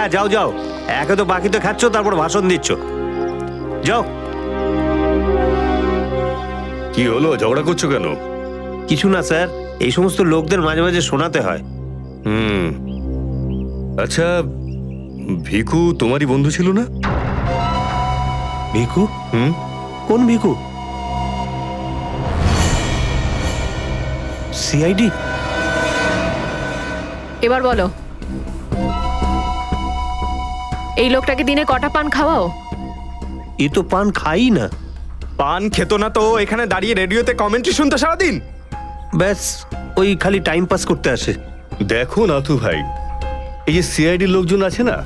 হ্যাঁ যাও যাও, একে তো বাকিতে খাচ্ছ, তারপর ভাষণ দিচ্ছ। যাও। কি হলো, ঝগড়া করছো কেন? কিছু না স্যার, এই সমস্ত লোকদের মাঝে মাঝে শোনাতে হয়। হুম। আচ্ছা, ভিকু তোমারই বন্ধু ছিল না? ভিকু? হুম। কোন ভিকু? সিআইডি? এবার বলো, এই লোকটাকে দিনে কটা পান খাওয়াও? এ তো পান খাই না। পান খেত না তো এখানে দাঁড়িয়ে রেডিওতে কমেন্ট্রি শুনতো সারাদিন? ব্যাস, ওই খালি টাইম পাস করতে আসে। দেখো নাথু ভাই, এই যে সিআইডির লোকজন আছে না,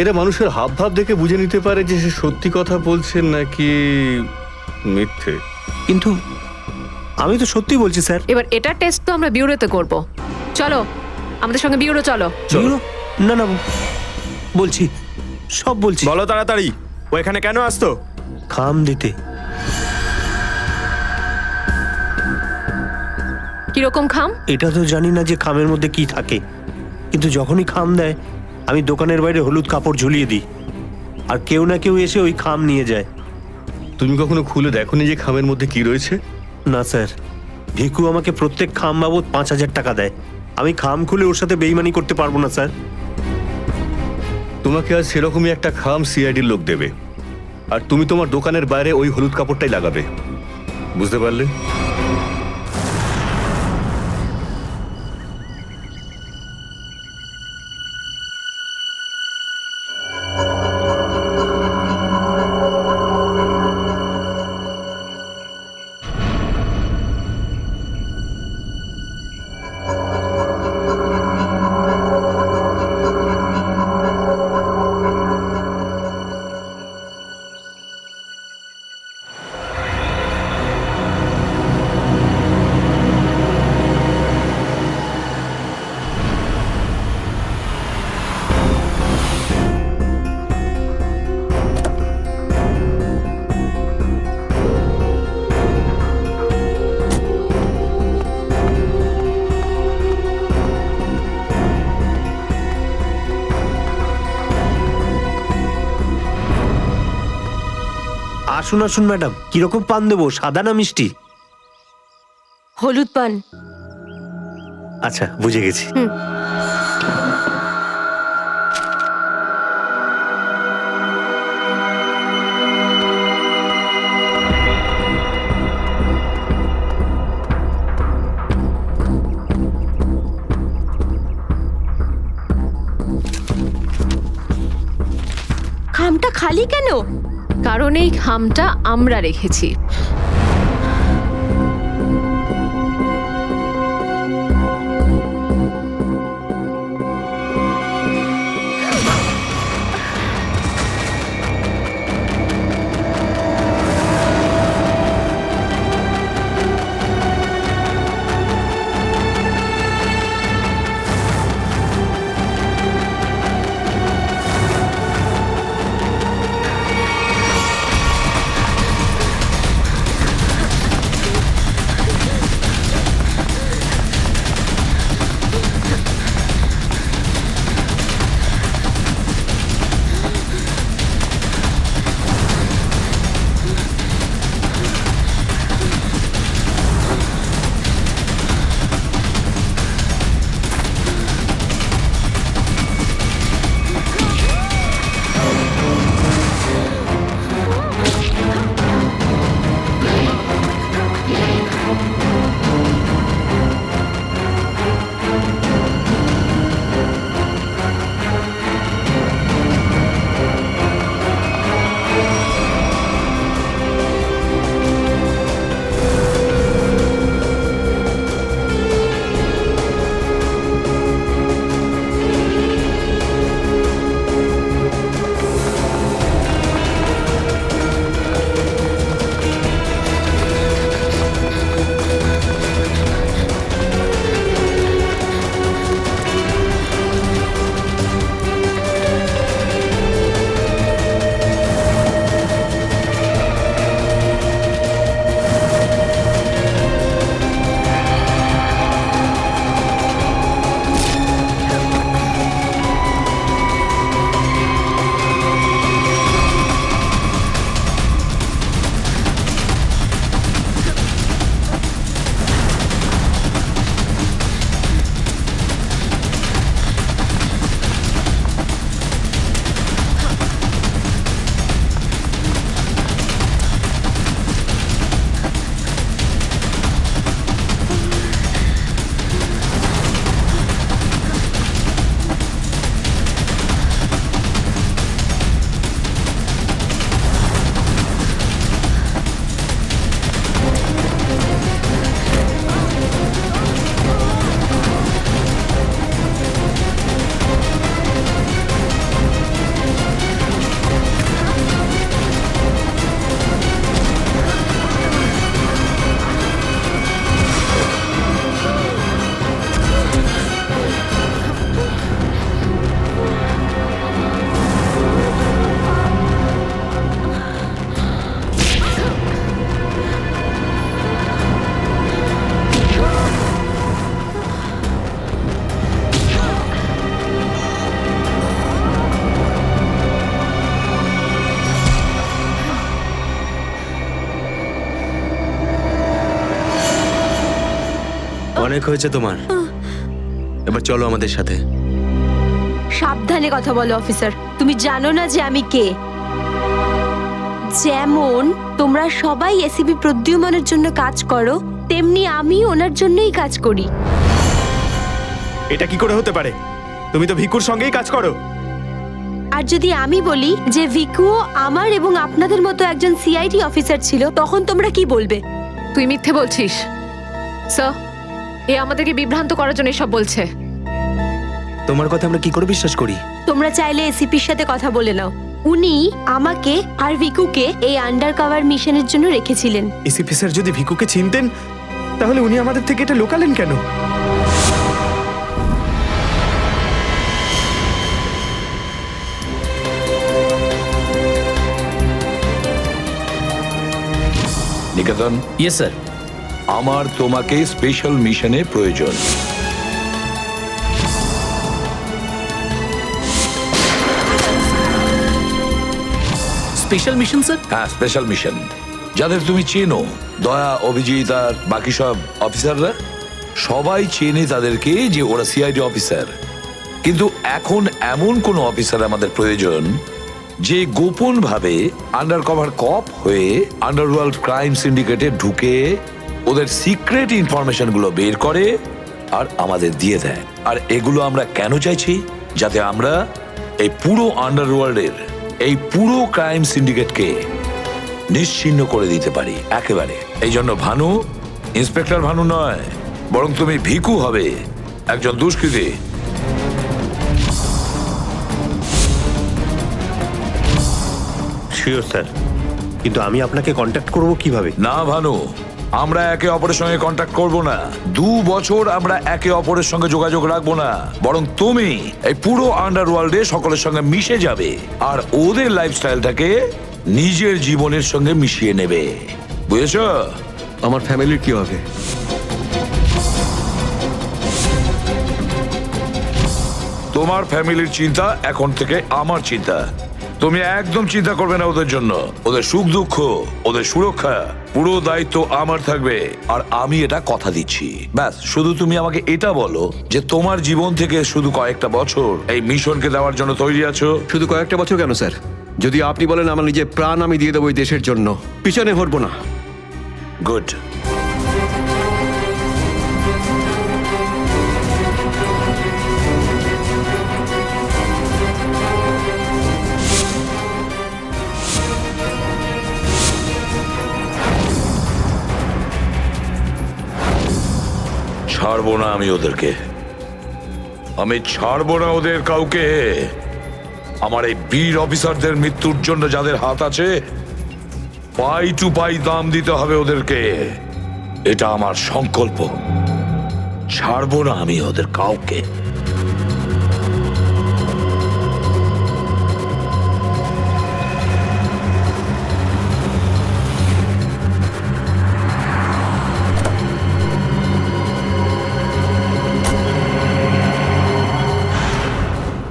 এরা মানুষের হাব ভাব দেখে বুঝে নিতে পারে যে সে সত্যি কথা বলছে নাকি মিথ্যে। কিন্তু আমি তো সত্যি বলছি স্যার। এবার এটা টেস্ট তো আমরা বিউরোতে করব। চলো আমাদের সঙ্গে বিউরো চলো। চলো। না না, বলছি, সব বলছি। বলো তাড়াতাড়ি, ও এখানে কেন আসতো? খাম দিতে। কিরকম খাম? এটা তো জানি না যে খামের মধ্যে কি থাকে, কিন্তু যখনই খাম দেয় আমি দোকানের বাইরে হলুদ কাপড় ঝুলিয়ে দিই, আর কেউ না কেউ এসে ওই খাম নিয়ে যায়। তুমি কখনো খুলে দেখোনি যে খামের মধ্যে কি রয়েছে? না স্যার, ভিকু আমাকে প্রত্যেক খাম বাবদ 5,000 টাকা দেয়। আমি খাম খুলে ওর সাথে বেইমানি করতে পারবো না স্যার। তোমাকে আজ সেরকমই একটা খাম সিআইডির লোক দেবে, আর তুমি তোমার দোকানের বাইরে ওই হলুদ কাপড়টাই লাগাবে। বুঝতে পারলে? আসুন আসুন ম্যাডাম, কিরকম পান দেবো, সাদা না মিষ্টি? হলুদ পান। আচ্ছা, বুঝে গেছি। খামটা খালি কেন? কারণ এই খামটা আমরা রেখেছি। অনেক হয়েছে তোমার, এবার চলো আমাদের সাথে। সাবধানে কথা বলো অফিসার, তুমি জানো না যে আমি কে। যেমন তোমরা সবাই এসিপি প্রদ্যুম্নের জন্য কাজ করো, তেমনি আমি ওনার জন্যই কাজ করি। এটা কি করে হতে পারে? তুমি তো ভিকুর সঙ্গেই কাজ করো। আর যদি আমি বলি যে ভিকুও আমার এবং আপনাদের মতো একজন সিআইডি অফিসার ছিল, তখন তোমরা কি বলবে? তুই মিথ্যে বলছিস স্যার। এ আমাদেরকে বিভ্রান্ত করার জন্য এসব বলছে। তোমার কথা আমরা কি করে বিশ্বাস করি? তোমরা চাইলে এসিপির সাথে কথা বলে নাও। উনি আমাকে আর ভিকুকে এই আন্ডার কভার মিশনের জন্য রেখেছিলেন। এসিপি স্যার যদি ভিকুকে চিনতেন তাহলে উনি আমাদের থেকে এটা লুকালেন কেন? নিকেতন, ইয়েস স্যার। আমার তোমাকে স্পেশাল মিশনে প্রয়োজন। Special mission sir? হ্যাঁ, স্পেশাল মিশন। যাদের তুমি চেনো, দয়া, অভিজিৎ আর বাকি সব অফিসাররা, সবাই চেনে তাদেরকে যে ওরা সিআইডি অফিসার। কিন্তু এখন এমন কোন অফিসার আমাদের প্রয়োজন যে গোপন ভাবে আন্ডার কভার কপ হয়ে আন্ডারওয়ার্ল্ড ক্রাইম সিন্ডিকেটে ঢুকে ওদের সিক্রেট ইনফরমেশন গুলো বের করে আর আমাদের দিয়ে দেয়। আর এগুলো আমরা কেন চাইছি? যাতে আমরা এই পুরো আন্ডারওয়ার্ল্ডের এই পুরো ক্রাইম সিন্ডিকেটকে নিশ্চিহ্ন করে দিতে পারি একেবারে। এই জন্য ভানু ইন্সপেক্টর ভানু নয়, বরং তুমি ভিকু হবে, একজন দুষ্কৃতী। শিওর স্যার, কিন্তু আমি আপনাকে কন্ট্যাক্ট করব কিভাবে? না ভানু, আমরা একে অপরের সঙ্গে কন্ট্যাক্ট করব না। 2 বছর আমরা একে অপরের সঙ্গে যোগাযোগ রাখবো না, বরং তুমি এই পুরো আন্ডারওয়ার্ল্ডে সকলের সঙ্গে মিশে যাবে আর ওদের লাইফস্টাইলটাকে নিজের জীবনের সঙ্গে মিশিয়ে নেবে। বুঝেছো? আমার ফ্যামিলির কি হবে? তোমার ফ্যামিলির চিন্তা এখন থেকে আমার চিন্তা। তুমি একদম চিন্তা করবে না ওদের জন্য। ওদের সুখ দুঃখ, ওদের সুরক্ষা, পুরো দায়িত্ব আমার থাকবে। আর আমি এটা কথা দিচ্ছি। ব্যাস, শুধু তুমি আমাকে এটা বলো যে তোমার জীবন থেকে শুধু কয়েকটা বছর এই মিশনকে দেওয়ার জন্য তৈরি আছো। শুধু কয়েকটা বছর কেন স্যার? যদি আপনি বলেন আমার নিজের প্রাণ আমি দিয়ে দেবো এই দেশের জন্য, পিছনে হটবো না। গুড। ছাড়বো না আমি ওদেরকে, আমি ছাড়বো না ওদের কাউকে। আমার এই বীর অফিসারদের মৃত্যুর জন্য যাদের হাত আছে, পাই টু পাই দাম দিতে হবে ওদেরকে। এটা আমার সংকল্প। ছাড়বো না আমি ওদের কাউকে।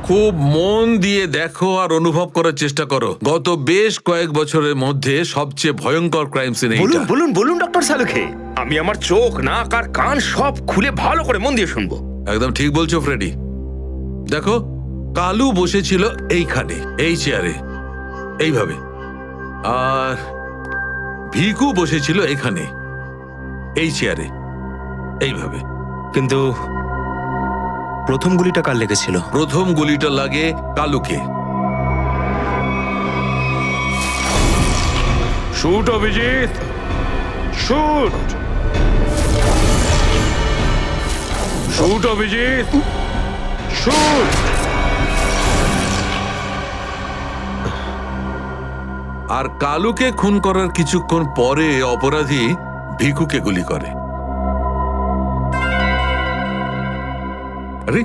খুব মন দিয়ে দেখো আর অনুভব করার চেষ্টা করো। গত বেশ কয়েক বছরের মধ্যে সবচেয়ে ভয়ঙ্কর ক্রাইম সিন এইটা। বলুন বলুন ডক্টর সালুখে, আমি আমার চোখ, নাক আর কান সব খুলে ভালো করে মন দিয়ে শুনবো। একদম ঠিক বলছো ফ্রেডি। দেখো, কালু বসেছিল এইখানে, এই চেয়ারে, এইভাবে। আর ভিকু বসেছিল এখানে, এই চেয়ারে, এইভাবে। কিন্তু প্রথম গুলিটা কার লেগেছিল? প্রথম গুলিটা লাগে কালুকে। Shoot Abhijit, shoot. Shoot Abhijit, shoot. আর কালুকে খুন করার কিছুক্ষণ পরে অপরাধী ভিকুকে গুলি করে। আরে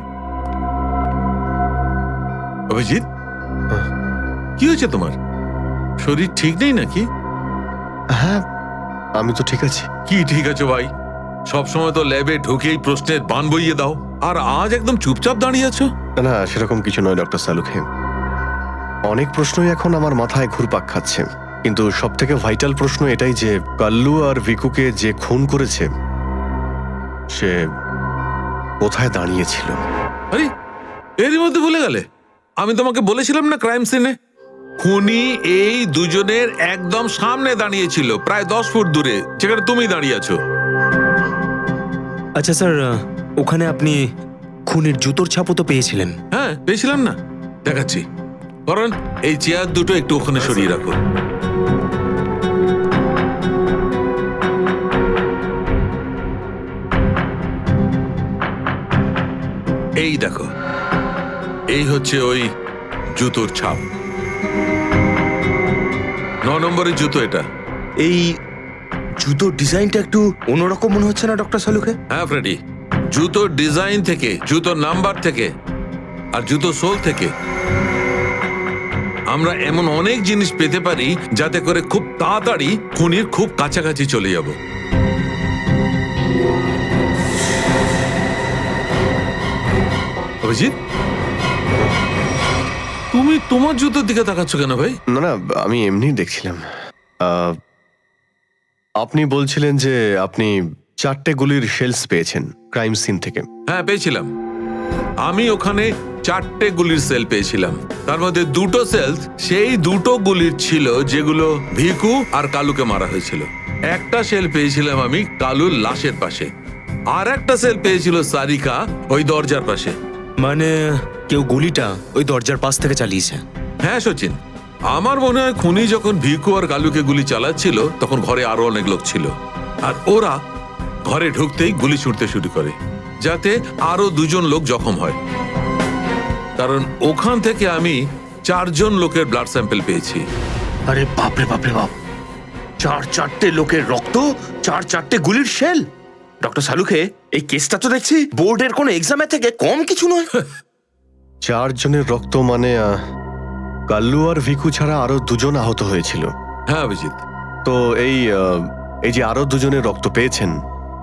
অভিজিৎ, কি হয়েছে তোমার? শরীর ঠিক নেই নাকি? হ্যাঁ, আমি তো ঠিক আছি। কি ঠিক আছে ভাই? সবসময় তো ল্যাবে ঢুকেই প্রশ্নের বান বইয়ে দাও, আর আজ একদম চুপচাপ দাঁড়িয়ে আছো। না, সেরকম কিছু নয় ডক্টর সালুখে। অনেক প্রশ্নই এখন আমার মাথায় ঘুরপাক খাচ্ছে, কিন্তু সব থেকে ভাইটাল প্রশ্ন এটাই যে কাল্লু আর ভিকুকে যে খুন করেছে সে কোথায় দাঁড়িয়েছিল? আরে এরই মধ্যে ভুলে গেলে? আমি তোমাকে বলেছিলাম না ক্রাইম সিনে খুনি এই দুজনের একদম সামনে দাঁড়িয়েছিল, প্রায় 10 ফুট দূরে, যেখানে তুমি দাঁড়িয়ে আছো। আচ্ছা স্যার, ওখানে আপনি খুনের জুতোর ছাপও তো পেয়েছিলেন। হ্যাঁ পেয়েছিলাম না, দেখাচ্ছি। কারণ এই চেয়ার দুটো একটু ওখানে সরিয়ে রাখো। এই দেখো, এই হচ্ছে ওই জুতোর ছাপ। 9 নম্বরের জুতো এটা। এই জুতোর ডিজাইনটা একটু অন্যরকম মনে হচ্ছে না ডক্টর সালুকে? হ্যাঁ ফ্রেডি, জুতোর ডিজাইন থেকে, জুতোর নাম্বার থেকে আর জুতো সোল থেকে আমরা এমন অনেক জিনিস পেতে পারি যাতে করে খুব তাড়াতাড়ি খুনির খুব কাছাকাছি চলে যাব। অভিজিৎ, তুমি তোমার জুতোর দিকে তাকাচ্ছ কেন ভাই? না না, আমি এমনি দেখছিলাম। আপনি বলছিলেন যে আপনি 4টে গুলির শেলস পেয়েছেন ক্রাইম সিন থেকে। হ্যাঁ পেয়েছিলাম। আমি ওখানে 4টে গুলির সেল পেয়েছিলাম। তার মধ্যে 2টো সেল সেই 2টো গুলির ছিল যেগুলো ভিকু আর কালুকে মারা হয়েছিল। একটা সেল পেয়েছিলাম আমি কালুর লাশের পাশে, আর একটা সেল পেয়েছিল সারিকা ওই দরজার পাশে। মানে কেউ গুলিটা ওই দরজার পাশ থেকে চালিয়েছে? হ্যাঁ সচিন, আমার মনে হয় খুনি যখন ভিকু আর কালুকে গুলি চালাচ্ছিল তখন ঘরে আরো অনেক লোক ছিল, আর ওরা ঘরে ঢুকতেই গুলি ছুটতে শুরু করে যাতে আরো 2জন লোক জখম হয়। কারণ ওখান থেকে আমি 4জন লোকের ব্লাড স্যাম্পল পেয়েছি। আরে বাপরে বাপরে বাপ, 4টে লোকের রক্ত, 4টে গুলির শেল। ডক্টর সালুকে, এই কেসটা তো দেখছি বোর্ডের কোনো এক্সামের থেকে কম কিছু নয়। 4 জনের রক্ত মানে কাল্লু আর ভিকু ছাড়া আরো 2জন আহত হয়েছিল। হ্যাঁ অভিজিৎ। তো এই যে আরো 2জনের রক্ত পেয়েছেন,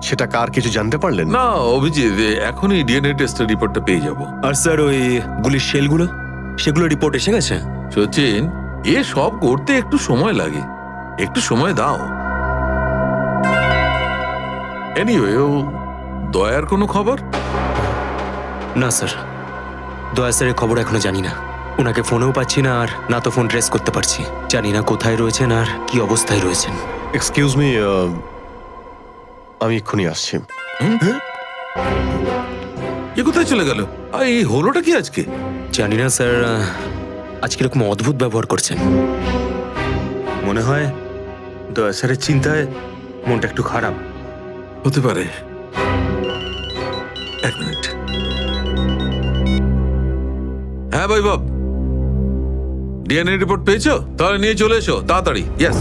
সেটা কার কিছু জানতে পারলেন? না অভিজিৎ, এখনই ডিএনএ টেস্টের রিপোর্টটা পেয়ে যাব। আর স্যার ওই গুলির শেলগুলো, সেগুলো রিপোর্ট এসে গেছে? সচিন, এ সব করতে একটু সময় লাগে, একটু সময় দাও। এনিওয়ে, ও দয়ার কোনো খবর? না স্যার, দয়া স্যারের খবর এখনো জানি না। ওনাকে ফোনেও পাচ্ছি না, আর না তো ফোন ট্রেস করতে পারছি। জানি না কোথায় রয়েছেন আর কি অবস্থায় রয়েছেন। এক্সকিউজ মি, আমি এক্ষুনি আসছি। এ কোথায় চলে গেল? আর এই হলোটা কি আজকে? জানি না স্যার, আজকে এরকম অদ্ভুত ব্যবহার করছেন। মনে হয় দয়া স্যারের চিন্তায় মনটা একটু খারাপ। হতে পারে। 1 মিনিট। হ্যাঁ বৈভব, ডিএনএ রিপোর্ট পেয়েছো? তাহলে নিয়ে চলে এসো তাড়াতাড়ি। ইয়েস।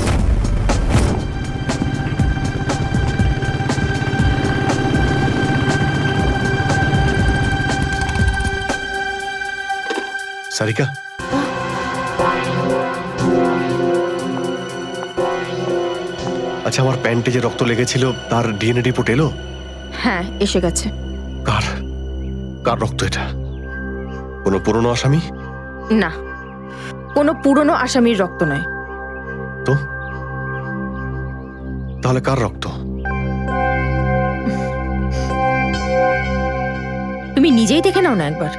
সারিকা, আচ্ছা, আমার প্যান্টে যে রক্ত লেগেছিল তার ডিএনএ রিপোর্ট এলো? হ্যাঁ এসে গেছে। কার কার রক্ত এটা? কোনো পুরনো আসামি? না, কোনো পুরনো আসামির রক্ত নয়। তো তাহলে কার রক্ত? তুমি নিজেই দেখে নাও না একবার।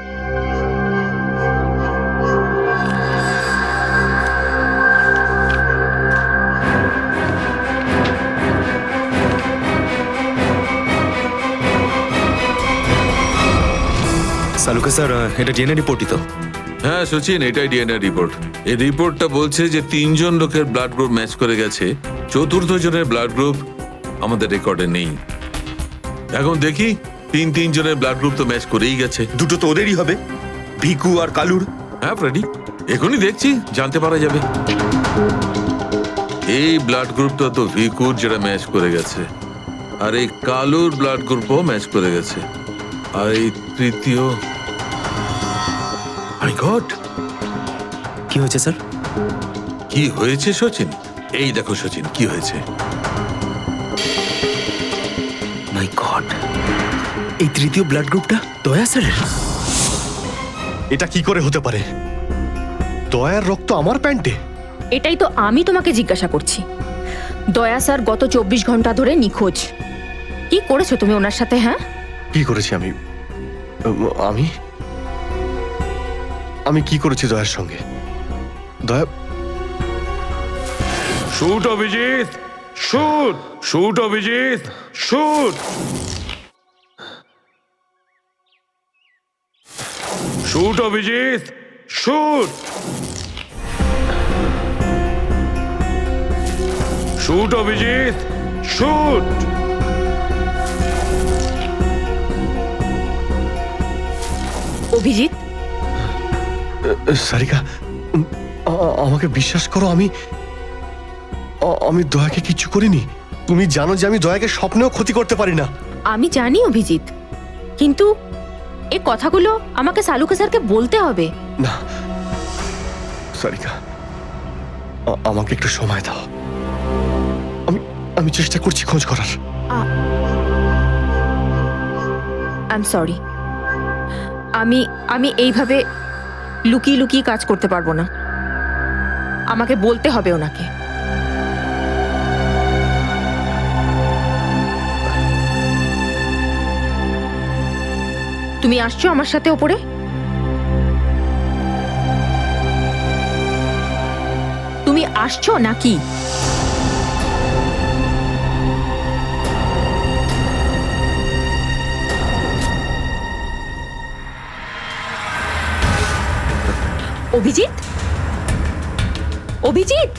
সালুকে স্যার, এটা ডিএনএ রিপোর্টই তো? হ্যাঁ সচিন, এটাই ডিএনএ রিপোর্ট। এই রিপোর্টটা বলছে যে 3জন লোকের ব্লাড গ্রুপ ম্যাচ করে গেছে, 4র্থ জনের ব্লাড গ্রুপ আমাদের রেকর্ডে নেই। এখন দেখি 3 জনের ব্লাড গ্রুপ তো ম্যাচ করেই গেছে। 2টো তো ওদেরই হবে, ভিকু আর কালুর। হ্যাঁ ফ্রেডি, এখনই দেখছি, জানতে পারা যাবে। এই ব্লাড গ্রুপটা তো ভিকুর যেটা ম্যাচ করে গেছে, আর এই কালুর ব্লাড গ্রুপও ম্যাচ করে গেছে, আর এই তৃতীয়। মাই গড, কি হয়েছে স্যার? কি হয়েছে সচিন? এই দেখো সচিন, কি হয়েছে। মাই গড, এই তৃতীয় ব্লাড গ্রুপটা দয়া স্যারের? এটা কি করে হতে পারে? দয়ার রক্ত আমার প্যান্টে? এটাই তো আমি তোমাকে জিজ্ঞাসা করছি। দয়া স্যার গত 24 ঘন্টা ধরে নিখোঁজ। কি করেছো তুমি ওনার সাথে? হ্যাঁ, কি করেছি আমি? আমি আমি কি করেছি দয়ার সঙ্গে? দয়া, shoot Abhijit, shoot, shoot Abhijit, shoot, shoot Abhijit, shoot, shoot Abhijit, shoot. Abhijit, Sarika, আমাকে বিশ্বাস করো, আমি দয়াকে কিচ্ছু করিনি। তুমি জানো যে আমি দয়াকে স্বপ্নেও ক্ষতি করতে পারি না। আমি জানি অভিজিৎ, কিন্তু এই কথাগুলো আমাকে সালুকে স্যারকে বলতে হবে। না সারিকা, আমাকে একটু সময় দাও। আমি চেষ্টা করছি খোঁজ করার। আই এম সরি, আমি এইভাবে লুকিয়ে লুকিয়ে কাজ করতে পারবো না। আমাকে বলতে হবে ওনাকে। তুমি আসছো আমার সাথে ওপরে? তুমি আসছো নাকি? অভিজিৎ, অভিজিৎ,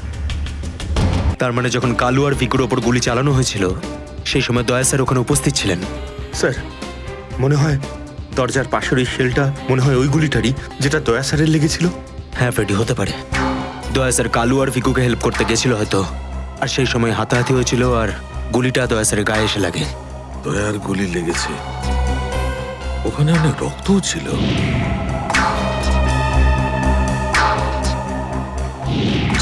তার মানে যখন কালু আর ভিকুর ওপর গুলি চালানো হয়েছিল সেই সময় দয়া স্যার ওখানে উপস্থিত ছিলেন। স্যার, মনে হয় দরজার পাশের ওই শেলটা মনে হয় ওই গুলিটারই, যেটা দয়া স্যারের লেগেছিল। হ্যাঁ ফ্রেডি, হতে পারে। দয়া স্যার কালু আর ভিকুকে হেল্প করতে গেছিল হয়তো, আর সেই সময় হাতাহাতি হয়েছিল আর গুলিটা দয়া স্যারের গায়ে এসে লাগে। দয়ার গুলি লেগেছে, ওখানে অনেক রক্তও ছিল।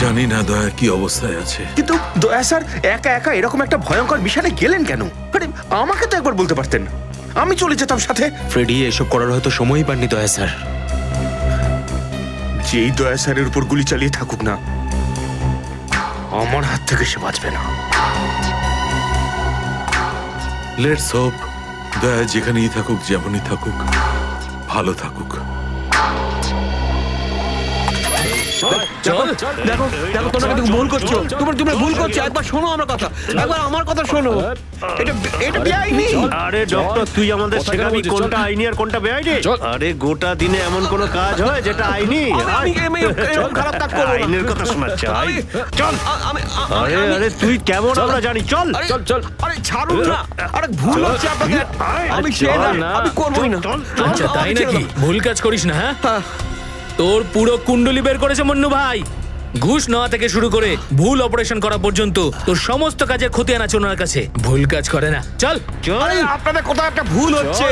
জানি না দয়া কি অবস্থায় আছে। কিন্তু দয়া স্যার একা একা এরকম একটা ভয়ঙ্কর বিষয়ে গেলেন কেন? আরে আমাকে তো একবার বলতে পারতেন, আমি চলে যেতাম সাথে। ফ্রেডি, এসব করার হয়তো সময়ই পাননি দয়া স্যার। যেই দয়া স্যারের উপর গুলি চালিয়ে থাকুক না, আমার হাত থেকে সে বাঁচবে না। লেটস হোপ দয়া যেখানেই থাকুক, যেমনই থাকুক, ভালো থাকুক। দেখো দেখো, তোমরা কিন্তু ভুল করছো। তোমরা ভুল করছো। একবার শোনো আমার কথা, একবার আমার কথা শোনো। এটা বেআইনি। আরে ডক্টর, তুই আমাদের শেখাবি কোনটা আইনি আর কোনটা বেআইনি? আরে গোটা দিনে এমন কোন কাজ হয় যেটা আইনি? চল, খারাপ কাজ করবো না। আইনের কথা শোনাচ্ছে। চল। আরে আরে তুই কেমন আমরা জানি। চল চল চল। আরে ছাড়ুন না। আরে ভুল হচ্ছে আপনাদের। আমি চাই না, আমি করবই না। আচ্ছা তাই নাকি? ভুল কাজ করিস না। হ্যাঁ, তোর পুরো কুণ্ডলি বের করেছে মন্নু ভাই। ঘুষ নেওয়া থেকে শুরু করে ভুল অপারেশন করা পর্যন্ত তোর সমস্ত কাজের ক্ষতি আনাচ্ছে ওনার কাছে। ভুল কাজ করে না। চল। আরে আপনাদের কোথাও একটা ভুল হচ্ছে।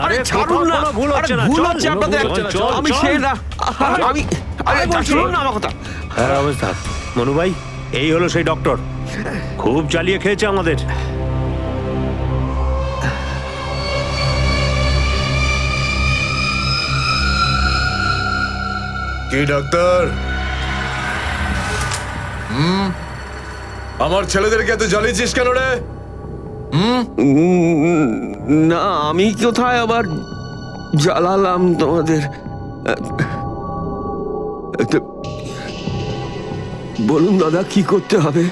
আরে ছাড়ুন না। ভুল হচ্ছে না। ভুল হচ্ছে আপনাদের। আমি চাই না। আমি আরে ছাড়ুন না আমার কথা। হ্যাঁ অবস্থা মনু ভাই, এই হলো সেই ডক্টর, খুব জ্বালিয়ে খেয়েছে আমাদের। কি ডাক্তার? আমার ছেলেদেরকে এত জ্বালিয়েছিস কেন রে? না, আমি কোথায় আবার জ্বালালাম তোমাদের? বলুন দাদা, কি করতে হবে?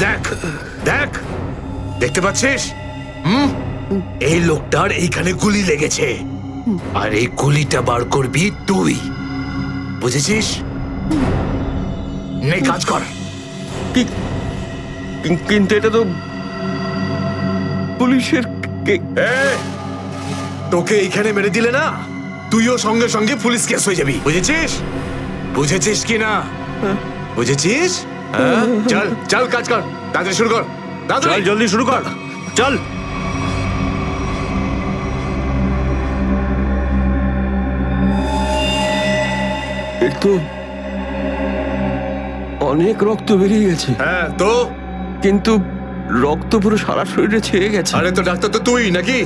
দেখ দেখ, দেখতে পাচ্ছিস? এই লোকটার এইখানে গুলি লেগেছে, আর এই গুলিটা বার করবি তুই, বুঝেছিস? নে কাজ কর। কিন্তু এটা তো পুলিশের। তোকে এইখানে মেরে দিলে না, তুইও সঙ্গে সঙ্গে পুলিশ কেস হয়ে যাবি, বুঝেছিস? বুঝেছিস কি না? বুঝেছিস? চল চল, কাজ কর, তাড়াতাড়ি শুরু কর। চল জলদি শুরু কর, চল। এর তো অনেক রক্ত বেরিয়ে গেছে। হ্যাঁ তো? কিন্তু রক্ত পুরো সারা শরীরে ছেয়ে গেছে। আরে তো ডাক্তার তো তুই নাকি?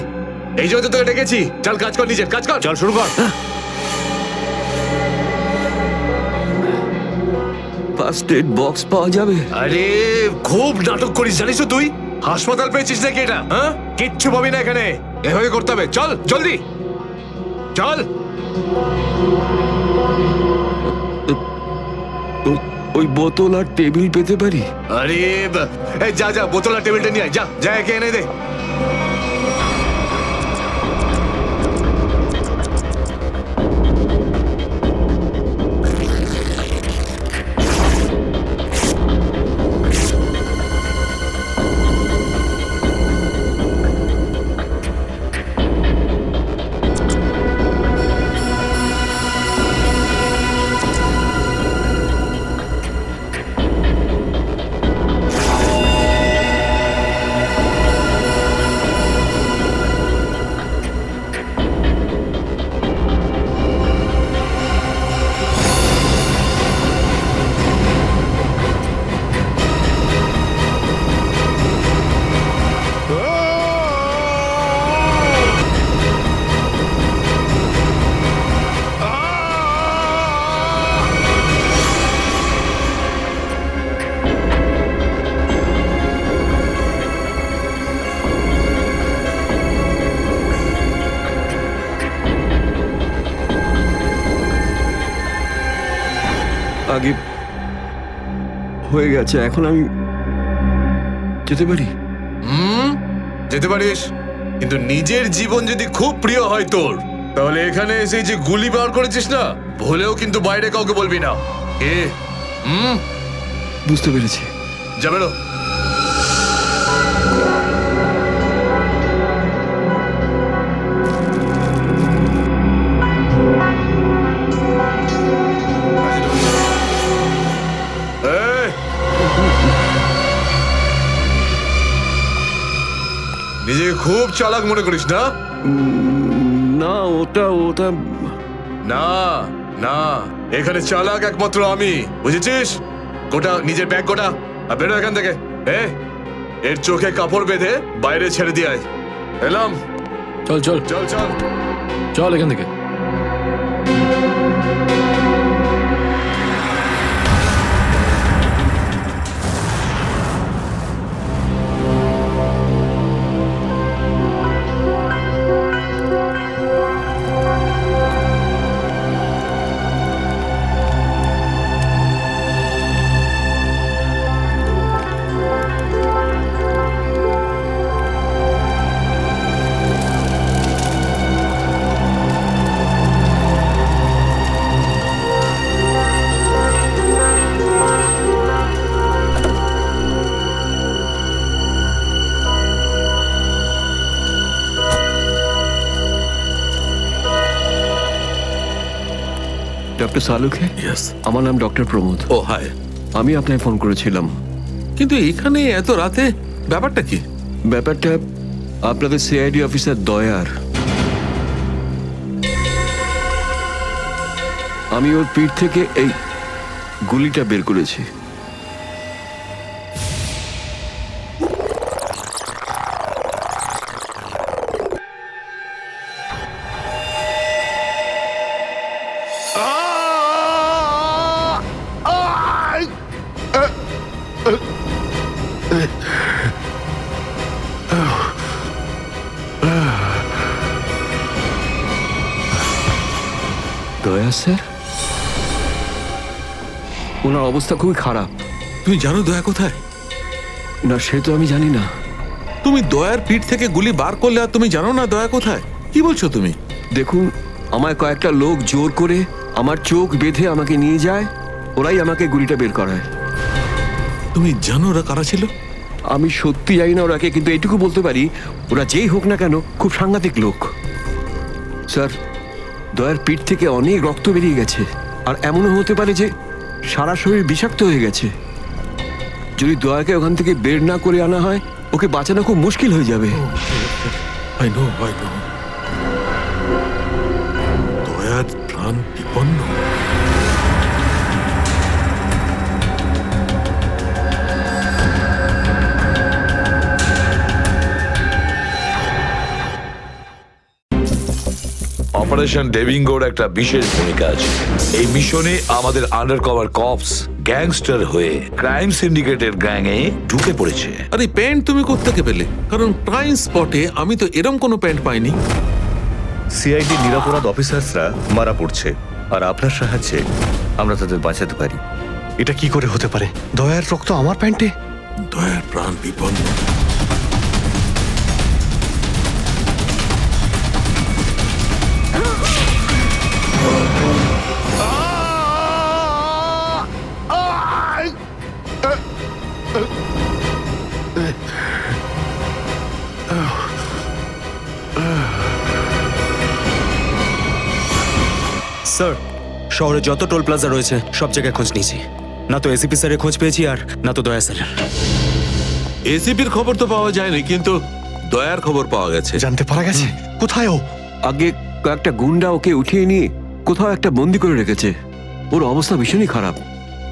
এই জন্য তো তোকে ডেকেছি। চল কাজ কর, নিজের কাজ কর। চল শুরু কর। ফার্স্ট এড বক্স পাওয়া যাবে? আরে খুব নাটক করিস জানিস তো তুই? হাসপাতাল পেয়েছিস নাকি এটা? হ্যাঁ, কিচ্ছু পাবি না এখানে। এভাবে করতে হবে। চল জলদি চল। ওই বোতল আর টেবিল পেতে পারি? আরে এই যা যা, বোতল আর টেবিলটা নিয়ে আয়, যা যা, একে এনে দে। আগে হয়ে গেছে, এখন আমি যেতে পারি? যেতে পারিস, কিন্তু নিজের জীবন যদি খুব প্রিয় হয় তোর, তাহলে এখানে এসে যে গুলি বার করেছিস না, ভুলেও কিন্তু বাইরে কাউকে বলবি না। এ বুঝতে পেরেছি। যা বেরো। নিজেকে খুব চালাক মনে করিস না? না, ওটা না না, এখানে চালাক একমাত্র আমি, বুঝেছিস? গোটা নিজের ব্যাগ গোটা আর বেরো এখান থেকে। এর চোখে কাপড় বেঁধে বাইরে ছেড়ে দিয়ে আয়। এলাম। চল চল চল চল চল এখান থেকে। ডক্টর সালুখে? আমার নাম ডক্টর প্রমোদ। ও হাই। আমি আপনাকে ফোন করেছিলাম। কিন্তু এখানে এত রাতে ব্যাপারটা কি? ব্যাপারটা আপনাদের সিআইডি অফিসার দয়ার। আমি ওর পিঠ থেকে এই গুলিটা বের করেছি। দয়া স্যার, ওনার অবস্থা খুবই খারাপ। তুমি জানো দয়া কোথায়? না, সে তো আমি জানি না। তুমি দয়ার পিঠ থেকে গুলি বার করলে আর তুমি জানো না দয়া কোথায়? কি বলছো তুমি? দেখুন, আমায় কয়েকটা লোক জোর করে আমার চোখ বেঁধে আমাকে নিয়ে যায়, ওরাই আমাকে গুলিটা বের করায়। তুমি জানো ওরা কারা ছিল? আমি সত্যি জানি না ওরাকে, কিন্তু এইটুকু বলতে পারি ওরা যেই হোক না কেন খুব সাংঘাতিক লোক। স্যার, দয়ার পিঠ থেকে অনেক রক্ত বেরিয়ে গেছে, আর এমনও হতে পারে যে সারা শরীর বিষাক্ত হয়ে গেছে। যদি দয়াকে ওখান থেকে বের না করে আনা হয়, ওকে বাঁচানো খুব মুশকিল হয়ে যাবে। দয়ার প্রাণ বিপন্ন। অপারেশন ডেভিঙ্গোর একটা বিশেষ ভূমিকা আছে এই মিশনে। আমাদের আন্ডার কভার কপস গ্যাংস্টার হয়ে ক্রাইম সিন্ডিকেটের গ্যাংয়ে ঢুকে পড়েছে। আরে প্যান্ট তুমি কোত্থেকে পেলে? কারণ ক্রাইম স্পটে আমি তো এরম কোনো প্যান্ট পাইনি। সিআইডি নিরাপরাধ অফিসার্সরা মারা পড়ছে, আর আপনার সাহায্যে আমরা তাদের বাঁচাতে পারি। এটা কি করে হতে পারে? দয়ার রক্ত আমার প্যান্টে? দয়ার প্রাণ বিপন্ন। স্যার, শহরে যত টোল প্লাজা রয়েছে সব জায়গায় খোঁজ নিয়েছি, না তো এসিপি স্যারের খোঁজ পেয়েছি আর না তো দয়া স্যারের। এসিপির খবর তো পাওয়া যায়নি, কিন্তু দয়ার খবর পাওয়া গেছে। জানতে পারা গেছে কোথায় ও? আগে কয়েকটা গুন্ডা ওকে উঠিয়ে নিয়ে কোথাও একটা বন্দি করে রেখেছে। ওর অবস্থা ভীষণই খারাপ।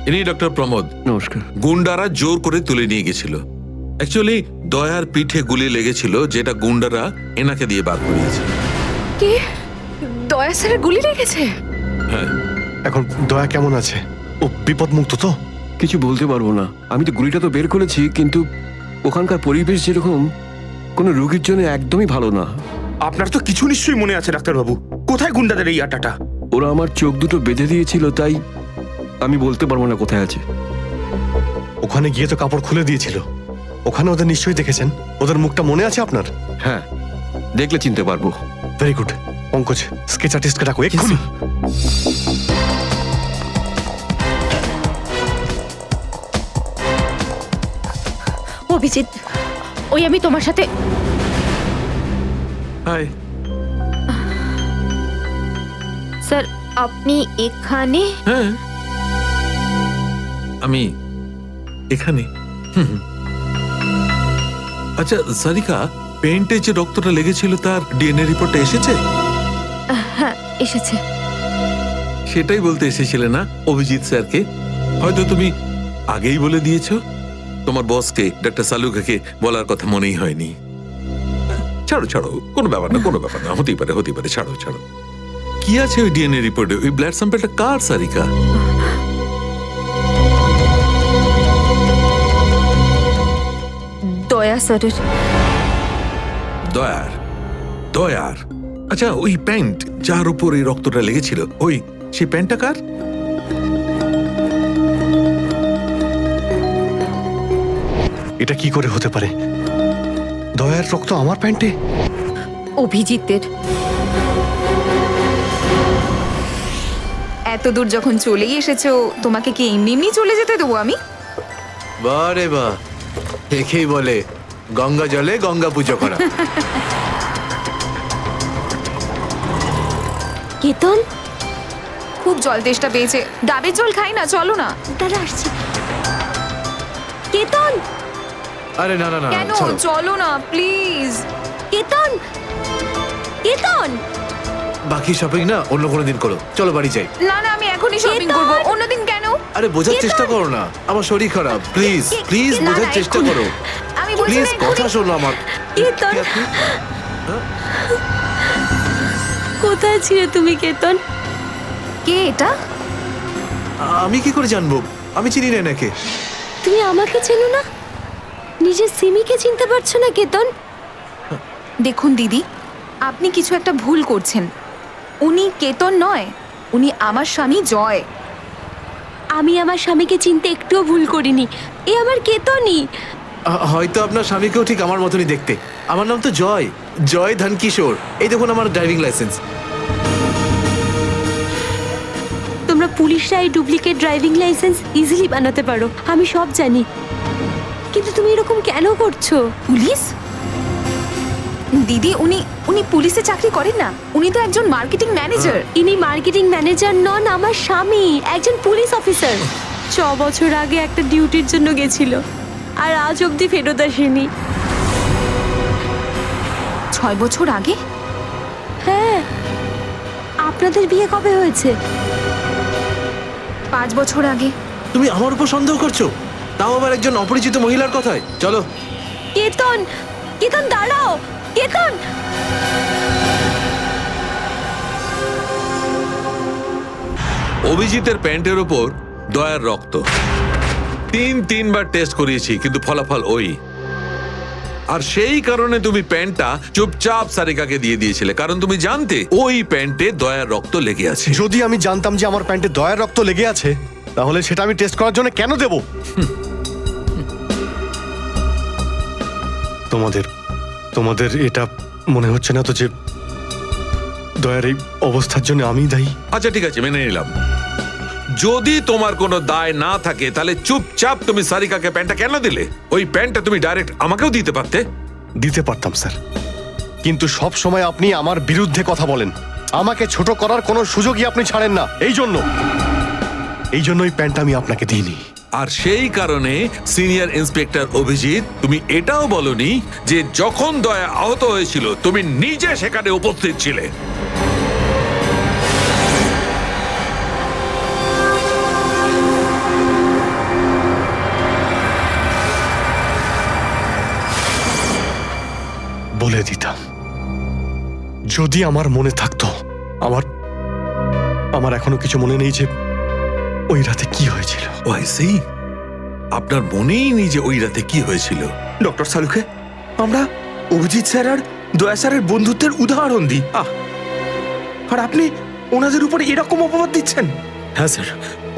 ইনি ডক্টর প্রমোদ। নমস্কার। গুন্ডারা জোর করে তুলে নিয়ে গেছিল। অ্যাকচুয়ালি দয়ার পিঠে গুলি লেগেছিল, যেটা গুন্ডারা এনাকে দিয়ে বার করিয়েছে। কি? দয়া স্যারের গুলি লেগেছে? হ্যাঁ। এখন দয়া কেমন আছে? ও বিপদ মুক্ত তো? কিছু বলতে পারবো না। আমি তো গুলিটা তো বের করেছি, কিন্তু ওখানকার পরিবেশ যেরকম কোনো রোগীর জন্য একদমই ভালো না। আপনার তো কিছু নিশ্চয়ই মনে আছে ডাক্তারবাবু। কোথায় গুন্ডাদের এই আটাটা? ওরা আমার চোখ দুটো বেঁধে দিয়েছিল, তাই আমি বলতে পারবো না কোথায় আছে। ওখানে গিয়ে তো কাপড় খুলে দিয়েছিল। ওখানে ওদের নিশ্চয়ই দেখেছেন। ওদের মুখটা মনে আছে আপনার? হ্যাঁ, দেখলে চিনতে পারবো। Very good. পঙ্কজ, স্কেচ আর্টিস্টকে ডাকো এক্ষুনি। অভিজিৎ, ওই আমি তোমার সাথে। হাই। স্যার, আপনি এখানে? হ্যাঁ, আমি এখানে। আচ্ছা সারিকা, পেন্টে যে রক্তটা লেগেছিল তার ডিএনএ রিপোর্টটা এসেছে? হ্যাঁ, এসেছে। সেটাই বলতে এসেছিলে না অভিজিৎ স্যারকে? হয়তো তুমি আগেই বলে দিয়েছো। তোমার বসকে ডক্টর সালুখাকে বলার কথা মনেই হয়নি। ছাড়ো ছাড়ো, কোনো ব্যাপার না, কোনো ব্যাপার না, হতেই পারে হতেই পারে, ছাড়ো ছাড়ো। কি আছে ওই ডিএনএ রিপোর্টে? ওই ব্লাড স্যাম্পলটা কার সারিকা? দয়া স্যারের। দয়ার? দয়ার? আচ্ছা, ওই প্যান্ট যার উপর এই রক্তটা লেগেছিল, ওই সেই প্যান্টটা কার? এটা কি করে হতে পারে? দয়ার রক্ত আমার প্যান্টে? অভিজিতের। এত দূর যখন চলেই এসেছো, তোমাকে কি এমনি এমনি চলে যেতে দেবো আমি? বারে বা, দেখেই বলে গঙ্গা জলে গঙ্গা পুজো করা। কেতন, খুব জল তেষ্টা পেয়েছে, ডাবের জল খাই না, চলো না। দাঁড়া আসছি। কেতন, আরে না না না, কেন? ছাড়ো। চলো না প্লিজ। কেতন, কেতন। বাকি শপিং না অন্য কোনো দিন করো, চলো বাড়ি যাই। না না, আমি এখনই শপিং কেতন! করবো। অন্যদিন কেন? আরে বোঝার চেষ্টা করো না, আমার শরীর খারাপ। প্লিজ প্লিজ না, বোঝার না, চেষ্টা এক্ষুনি। করো। আমি বলছি প্লিজ না, কথা এক্ষুনি। শোনো আমার। কেতন, কোথায় ছিলে তুমি কেতন? কে এটা? আমি কি করে জানবো? আমি চিনি না এনাকে। তুমি আমাকে চেনো না? নিজের সিমিকে চিনতে পারছো না কেতন? দেখুন দিদি, আপনি কিছু একটা ভুল করছেন। উনি কেতন নয়, উনি আমার স্বামী জয়। আমি আমার স্বামীকে চিনতে একটুও ভুল করিনি। এ আমার কেতনই। হয়তো আপনার স্বামীকেও ঠিক আমার মতনই দেখতে। আমার নাম তো জয়, জয় ধনকিশোর। এই দেখুন আমার ড্রাইভিং লাইসেন্স। তোমরা পুলিশরা এই ডুপ্লিকেট ড্রাইভিং লাইসেন্স ইজিলি বানাতে পারো, আমি সব জানি। কিন্তু তুমি এরকম কেন করছো? পুলিশ? দিদি, উনি উনি পুলিশে চাকরি করেন না, উনি তো একজন মার্কেটিং ম্যানেজার। ইনি মার্কেটিং ম্যানেজার নন, আমার স্বামী একজন পুলিশ অফিসার। 6 বছর আগে একটা ডিউটির জন্য গেছিল, আর আজ অবধি ফেরত আসেনি। 6 বছর আগে? হ্যাঁ। আপনাদের বিয়ে কবে হয়েছে? 5 বছর আগে। তুমি আমার উপর সন্দেহ করছো, তাও আবার একজন অপরিচিত মহিলার কথায়। চলো। কেতন, কেতন দাঁড়াও, কেতন। অভিজিতের প্যান্টের ওপর দয়ার রক্ত। তিনবার টেস্ট করিয়েছি কিন্তু ফলাফল ওই। আর সেই কারণে তুমি প্যান্টটা চুপচাপ সারিকাকে দিয়ে দিয়েছিলে, কারণ তুমি জানতে ওই প্যান্টে দয়ার রক্ত লেগে আছে। যদি আমি জানতাম যে আমার প্যান্টে দয়ার রক্ত লেগে আছে, তাহলে সেটা আমি টেস্ট করার জন্য কেন দেব? তোমাদের এটা মনে হচ্ছে না তো যে দয়ার এই অবস্থার জন্য আমি দায়ী? আচ্ছা ঠিক আছে, মেনে নিলাম। যদি তোমার কোনো দায় না থাকে তাহলে চুপচাপ তুমি সারিকাকে প্যান্টটা কেন দিলে? ওই প্যান্টটা তুমি ডাইরেক্ট আমাকেও দিতে পারতে। দিতে পারতাম স্যার, কিন্তু সব সময় আপনি আমার বিরুদ্ধে কথা বলেন। আমাকে ছোট করার কোনো সুযোগই আপনি ছাড়েন না। এই জন্য ওই প্যান্টটা আমি আপনাকে দিইনি। আর সেই কারণে সিনিয়র ইন্সপেক্টর অভিজিৎ, তুমি এটাও বলনি যে যখন দয়া আহত হয়েছিল তুমি নিজে সেখানে উপস্থিত ছিলে। বলে দিতাম, যদি আমার মনে থাকতো। আমার এখনো কিছু মনে নেই যে ওই রাতে কি হয়েছিল। আপনার মনেই নেই যে ওই রাতে কি হয়েছিল? ডক্টর সালুখে, আমরা অভিজিৎ স্যার আর দয়া স্যারের বন্ধুত্বের উদাহরণ দিই, আর আপনি ওনাদের উপরে এরকম অপবাদ দিচ্ছেন? হ্যাঁ স্যার,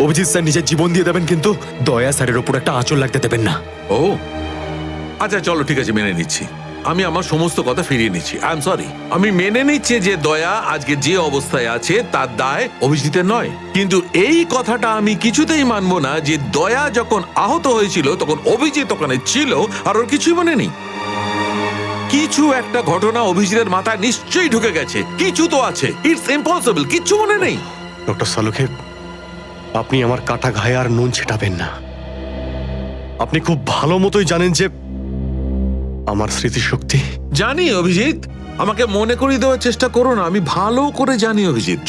অভিজিৎ স্যার নিজের জীবন দিয়ে দেবেন কিন্তু দয়া স্যারের ওপর একটা আঁচল লাগতে দেবেন না। ও আচ্ছা, চলো ঠিক আছে, মেনে নিচ্ছি। আমি আমার সমস্ত কথা ফিরিয়ে নিচ্ছি। I am sorry. আমি মেনে নিচ্ছি যে দয়া আজকে যে অবস্থায় আছে তার দায় অভিজিতের নয়, কিন্তু এই কথাটা আমি কিছুতেই মানবো না যে দয়া যখন আহত হয়েছিল তখন অভিজিৎ ওখানে ছিল আর ওর কিছুই মনে নেই। কিছু একটা ঘটনা অভিজিতের মাথায় নিশ্চয়ই ঢুকে গেছে, কিছু তো আছে। ইটস ইম্পসিবল, কিচ্ছু মনে নেই। ডক্টর সালুখে, আপনি আমার কাটা ঘায়ে আর নুন ছেটাবেন না। আপনি খুব ভালো মতোই জানেন যে আমার স্মৃতিশক্তি। জানি অভিজিৎ, আমাকে মনে করিয়ে দেওয়ার চেষ্টা করো না। আমি ভালো করে জানি অভিজিৎ,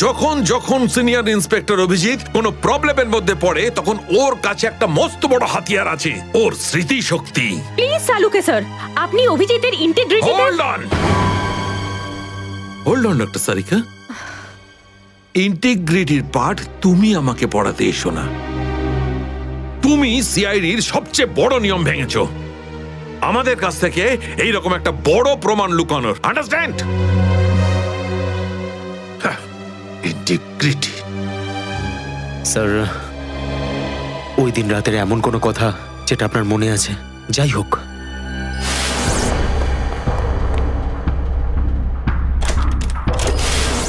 যখন সিনিয়র ইন্সপেক্টর অভিজিৎ কোনো প্রবলেমের মধ্যে পড়ে তখন ওর কাছে একটা মস্ত বড় হাতিয়ার আছে, ওর স্মৃতিশক্তি। প্লিজ সালুকে স্যার, আপনি অভিজিতের integrity hold on doctor Sarika. ইন্টিগ্রিটির পার্ট তুমি আমাকে পড়াতে এসো না। তুমি সিআইডির সবচেয়ে বড় নিয়ম ভেঙেছো, আমাদের কাছ থেকে এইরকম একটা বড় প্রমাণ লুকানোর। আন্ডারস্ট্যান্ড? ইন্টিগ্রিটি। স্যার, ওই দিন রাতের এমন কোনো কথা যেটা আপনার মনে আছে? যাই হোক,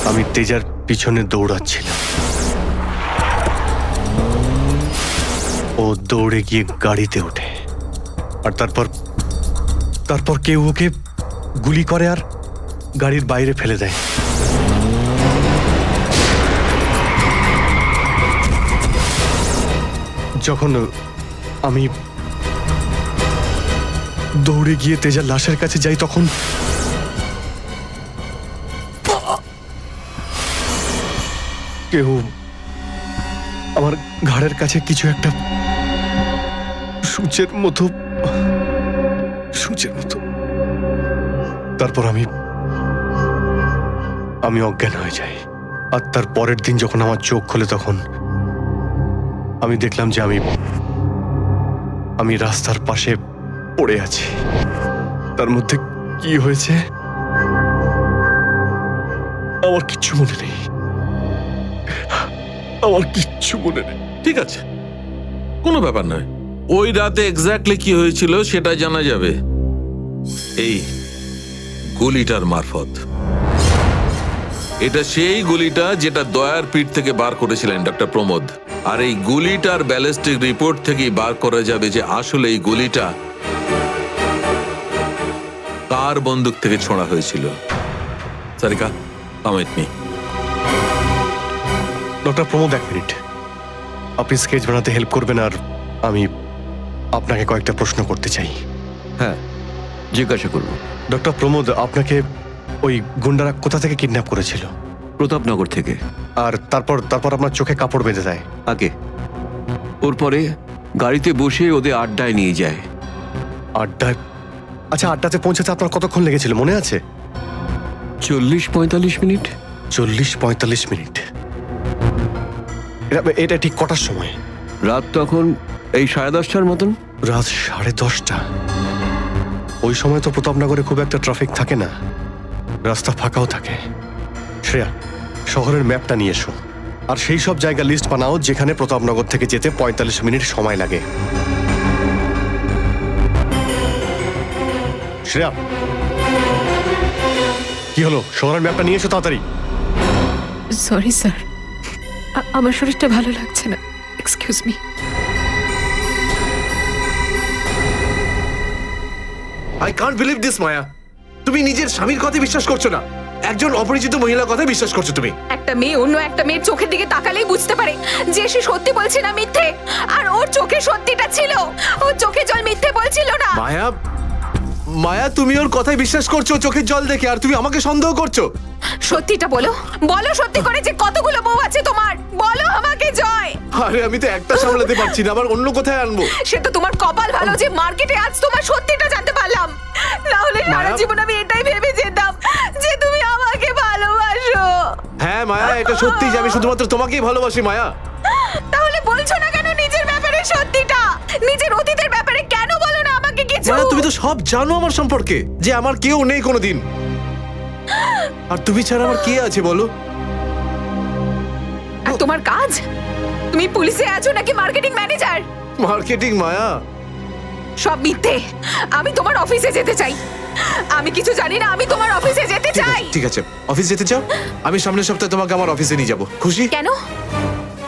আমি তেজার পিছনে দৌড়াচ্ছিলাম। ও দৌড়ে গিয়ে গাড়িতে ওঠে, আর তারপর কেউ ওকে গুলি করে আর গাড়ির বাইরে ফেলে দেয়। যখন আমি দৌড়ে গিয়ে তেজার লাশের কাছে যাই তখন কেউ আমার ঘাড়ের কাছে কিছু একটা সূচের মতো। তারপর আমি অজ্ঞান হয়ে যাই। আর তার পরের দিন যখন আমার চোখ খোলে তখন আমি দেখলাম যে আমি রাস্তার পাশে পড়ে আছি। তার মধ্যে কি হয়েছে আমার কিচ্ছু মনে নেই। ঠিক আছে, কোনো ব্যাপার নয়। ওই রাতে এক্স্যাক্টলি কি হয়েছিল সেটা জানা যাবে এই গুলিটার মারফত। এটা সেই গুলিটা যেটা দয়ার পিঠ থেকে বার করেছিলেন ডক্টর প্রমোদ। আর এই গুলিটার ব্যালিস্টিক রিপোর্ট থেকেই বার করা যাবে যে আসলে এই গুলিটা কার বন্দুক থেকে ছোঁড়া হয়েছিল। Sarika, come with me. Doctor Pramod, এক মিনিট। আপনি স্কেচ বানাতে হেল্প করবেন আর আমি আপনাকে কয়েকটা প্রশ্ন করতে চাই। হ্যাঁ, জিজ্ঞাসা করব। ডক্টর প্রমোদ, আপনাকে ওই গুন্ডারা কোথা থেকে কিডন্যাপ করেছিল? প্রতাপনগর থেকে। আর তারপর আপনার চোখে কাপড় বেঁধে দেয়? আগে ওর পরে গাড়িতে বসে ওদের আড্ডায় নিয়ে যায়। আড্ডায়? আচ্ছা, আড্ডাতে পৌঁছাতে আপনার কতক্ষণ লেগেছিল মনে আছে? 40-45 মিনিট। 40-45 মিনিট? এটা ঠিক কটার সময়? রাত তখন এই 10:30টার মতন। রাত 10:30টা? ওই সময় তো প্রতাপনগরে খুব একটা ট্রাফিক থাকে না, রাস্তা ফাঁকাও থাকে। শ্রেয়া, শহরের ম্যাপটা নিয়ে এসো, আর সেই সব জায়গা লিস্ট বানাও যেখানে প্রতাপনগর থেকে যেতে 45 মিনিট সময় লাগে। শ্রেয়া, কি হলো? শহরের ম্যাপটা নিয়ে এসো তাড়াতাড়ি। সরি স্যার, আমার শরীরটা ভালো লাগছে না, excuse me. I can't believe this Maya, তুমি নিজের স্বামীর কথা বিশ্বাস করছো না, একজন অপরিচিত মহিলার কথা বিশ্বাস করছো তুমি। একটা মেয়ে অন্য একটা মেয়ের চোখের দিকে তাকালেই বুঝতে পারে যে সে সত্যি বলছে না মিথ্যে। আর ওর চোখে সত্যিটা ছিল, ওর চোখে জল মিথ্যে বলছিল না। মায়া, মায়া তুমি ওর কথায় বিশ্বাস করছো চোখের জল দেখে, আর তুমি আমাকে সন্দেহ করছো। সত্যিটা বলো, বলো সত্যি করে যে কতগুলো বউ আছে তোমার, বলো আমাকে জয়। আরে আমি তো একটা সামলাতে পারছি না, আবার অন্য কোথায় আনবো? সে তো তোমার কপাল ভালো যে মার্কেটে আজ তোমার সত্যিটা জানতে পারলাম, না হলে সারা জীবন আমি এটাই ভেবে যেতাম যে তুমি আমাকে ভালোবাসো। হ্যাঁ মায়া, এটা সত্যি যে আমি শুধুমাত্র তোমাকেই ভালোবাসি মায়া। তাহলে বলছো না কেন নিজের ব্যাপারে সত্যিটা? নিজের অতীতের ব্যাপারে কেন বলো না আমাকে কিছু? মায়া, তুমি তো সব জানো আমার সম্পর্কে, যে আমার কেউ নেই কোনোদিন, আর তুমি ছাড়া আমার কে আছে বলো? আর তোমার কাজ? তুমি পুলিশে আছো নাকি মার্কেটিং ম্যানেজার? মার্কেটিং মায়া। সব মিথ্যে। আমি তোমার অফিসে যেতে চাই। আমি কিছু জানি না, আমি তোমার অফিসে যেতে চাই। ঠিক আছে, অফিস যেতে চাও? আমি সামনের সপ্তাহে তোমাকে আমার অফিসে নিয়ে যাব, খুশি? কেন?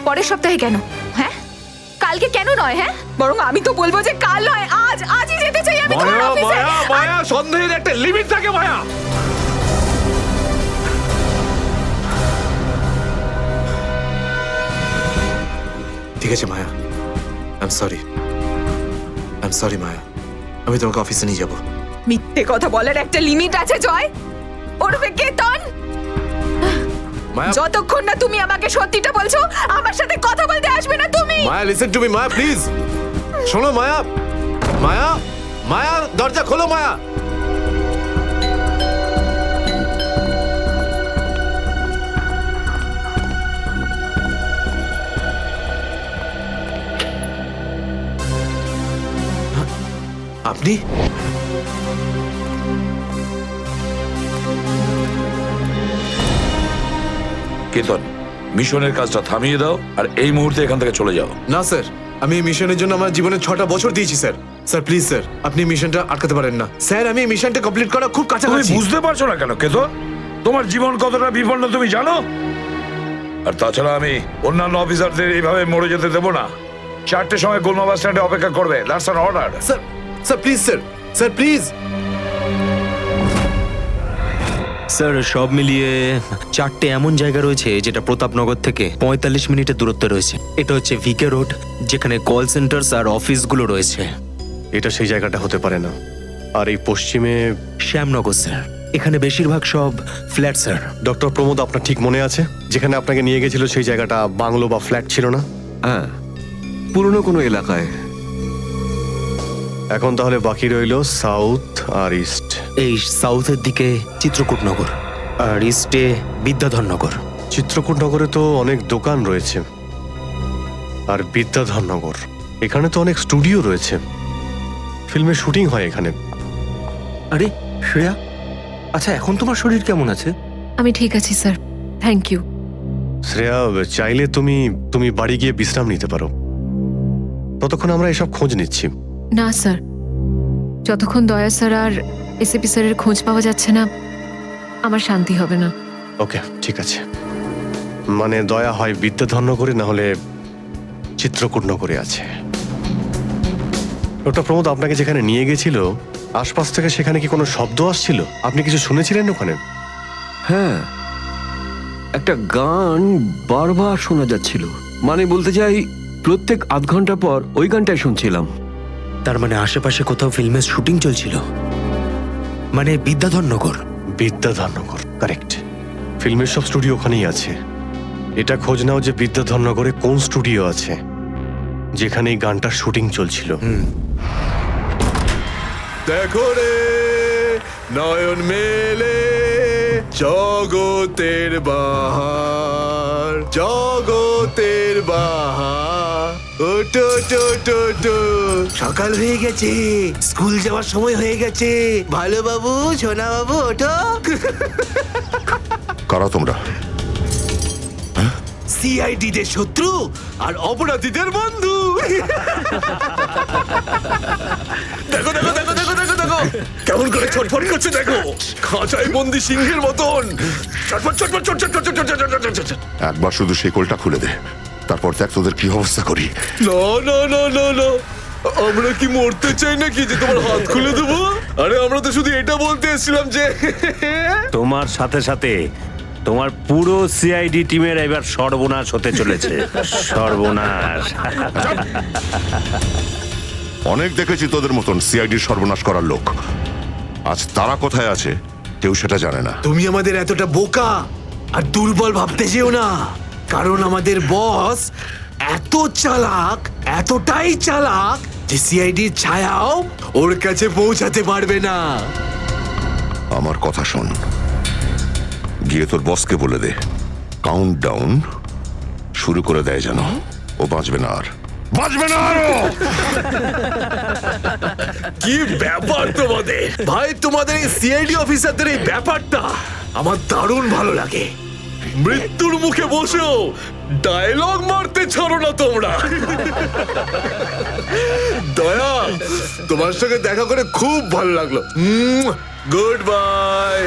পরের সপ্তাহে কেন? হ্যাঁ, কালকে কেন নয়? হ্যাঁ, বরং আমি তো বলবো যে কাল নয়, আজই যেতে চাই আমি তোমার মায়া অফিসে। মায়া মায়া, সন্দেহের একটা লিমিট থাকে মায়া। ঠিক আছে মায়া, আই এম সরি মায়া, আমি তোমাকে অফিসে নিয়ে যাব। মিথ্যে কথা বলার একটা লিমিট আছে জয়, ওরফে কেতন। মায়া, যতক্ষণ না তুমি আমাকে সত্যিটা বলছো, আমার সাথে কথা বলতে আসবে না তুমি। Maya listen to me Maya, please শোনো মায়া। মায়া, মায়া দরজা খোলো মায়া। আপনি? কেতন, মিশনের কাজটা থামিয়ে দাও আর এই মুহূর্তে এখান থেকে চলে যাও। না স্যার, আমি এই মিশনের জন্য আমার জীবনে 6টা বছর দিয়েছি স্যার। স্যার প্লিজ স্যার, আপনি মিশনটা আটকাতে পারেন না স্যার। আমি এই মিশনটা কমপ্লিট করা খুব তুমি কাছাকাছি। বুঝতে পারছো না কেন কেতন? তোমার জীবন কতটা বিপন্ন তুমি জানো? আর তাছাড়া আমি অন্যান্য অফিসারদের এইভাবে মরে যেতে দেবো না। 4টের সময় গোলমা বাস স্ট্যান্ডে অপেক্ষা করবে, that's an order. Sir, sir please sir, sir please. Sir সব মিলিয়ে 4টে এমন জায়গা রয়েছে যেটা প্রতাপনগর থেকে 45 মিনিটের দূরত্বে রয়েছে। এটা হচ্ছে ভিকে রোড, যেখানে কল সেন্টার্স আর অফিসগুলো রয়েছে। এটা সেই জায়গাটা হতে পারে না। আর এই পশ্চিমে শ্যামনগর স্যার, এখানে বেশিরভাগ সব ফ্ল্যাট স্যার। ডক্টর প্রমোদ, আপনার ঠিক মনে আছে যেখানে আপনাকে নিয়ে গেছিল সেই জায়গাটা বাংলো বা ফ্ল্যাট ছিল না? হ্যাঁ, পুরনো কোনো এলাকায়। এখন তাহলে বাকি রইল সাউথ আর ইস্ট। এই সাউথের দিকে চিত্রকূটনগর আর ইস্টে বিদ্যাধরনগর। চিত্রকূটনগরে তো অনেক দোকান রয়েছে, আর বিদ্যাধরনগর এখানে তো অনেক স্টুডিও রয়েছে, ফিল্মের শুটিং হয় এখানে। আরে শ্রেয়া, আচ্ছা এখন তোমার শরীর কেমন আছে? আমি ঠিক আছি স্যার, থ্যাংক ইউ। শ্রেয়া, চাইলে তুমি বাড়ি গিয়ে বিশ্রাম নিতে পারো, ততক্ষণ আমরা এসব খোঁজ নিচ্ছি। না স্যার, যতক্ষণ দয়া স্যার আর এসিপি স্যারের খোঁজ পাওয়া যাচ্ছে না, আমার শান্তি হবে না। ওকে, ঠিক আছে। মানে দয়া হয় বিদ্যাধরনগরে, না হলে চিত্রকূটনগরে আছে। ডক্টর প্রমোদ আপনাকে যেখানে নিয়ে গেছিল, আশপাশ থেকে সেখানে কি কোনো শব্দ আসছিল? আপনি কিছু শুনেছিলেন ওখানে? হ্যাঁ, একটা গান বারবার শোনা যাচ্ছিল। মানে বলতে চাই, প্রত্যেক আধ ঘন্টা পর ওই গানটাই শুনছিলাম। তার মানে আশেপাশে কোথাও ফিল্মের শুটিং চলছিল, মানে বিদ্যাধরনগর। বিদ্যাধরনগর, কারেক্ট। ফিল্মের সব স্টুডিও ওখানেই আছে। এটা খোঁজ নাও যে বিদ্যাধরনগরে কোন স্টুডিও আছে যেখানে এই গানটার শুটিং চলছিল। দেখো রে নয়ন মেলে জগতের বাহার, জগতের বাহার। ওটো ওটো ওটো ওটো সকাল হয়ে গেছে, স্কুল যাওয়ার সময় হয়ে গেছে। ভালো বাবু, সোনা বাবু, ওঠো। কারা তোমরা? সিআইডি দের শত্রু আর অপরাধীদের বন্ধু। দেখো দেখো দেখো দেখো দেখো দেখো কেমন করে ছটফট করছে, দেখো খাঁচায় বন্দি সিংহের মতন ছটফট ছটফট ছটফট ছটফট ছটফট ছটফট। একবার শুধু শেকলটা খুলে দে, তারপর দেখ তোদের কি অবস্থা করি। না না না না না, আমরা কি মরতে চাই নাকি যে তোমার হাত খুলে দেবো? আরে আমরা তো শুধু এটা বলতে এসেছিলাম যে তোমার সাথে সাথে তোমার পুরো সিআইডি টিমের এবার সর্বনাশ হতে চলেছে। সর্বনাশ। অনেক দেখেছি তোদের মতন সিআইডির সর্বনাশ করার লোক। আজ তারা কোথায় আছে কেউ সেটা জানে না। তুমি আমাদের এতটা বোকা আর দুর্বল ভাবতে যেও না, কারণ আমাদের বস এত চালাক, এতটাই চালাক যে সিআইডির ছায়াও ওর কাছে পৌঁছাতে পারবে না। আমার কথা শোন, গিয়ে তোর বসকে বলে দে কাউন্ট ডাউন শুরু করে দেয় যেন ও বাঁচবে না আর, বাঁচবে না আরো। কি ব্যাপার তোমাদের ভাই, তোমাদের এই সিআইডি অফিসারদের এই ব্যাপারটা আমার দারুণ ভালো লাগে। মৃত্যুর মুখে বসেও ডায়লগ মারতে ছাড়ো না তোমরা। দয়া, তোমার সঙ্গে দেখা করে খুব ভালো লাগলো। Good bye.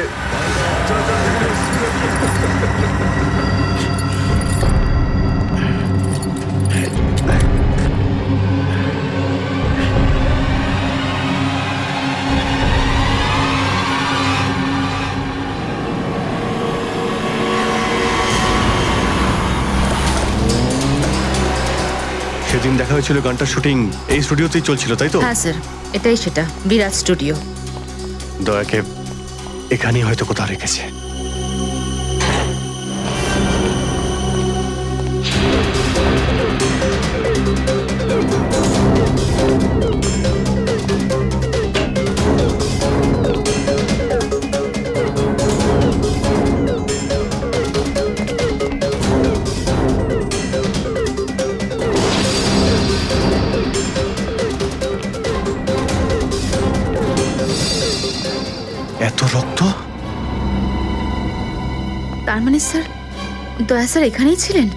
সেদিন দেখা হয়েছিল গানটার শুটিং এই স্টুডিওতেই চলছিল, তাই তো? হ্যাঁ স্যার, এটাই সেটা, বিরাট স্টুডিও। দয়াকে এখানেই হয়তো কোথাও রেখেছে। এত রক্ত? তার মানে স্যার, দয়া স্যার এখানেই ছিলেন?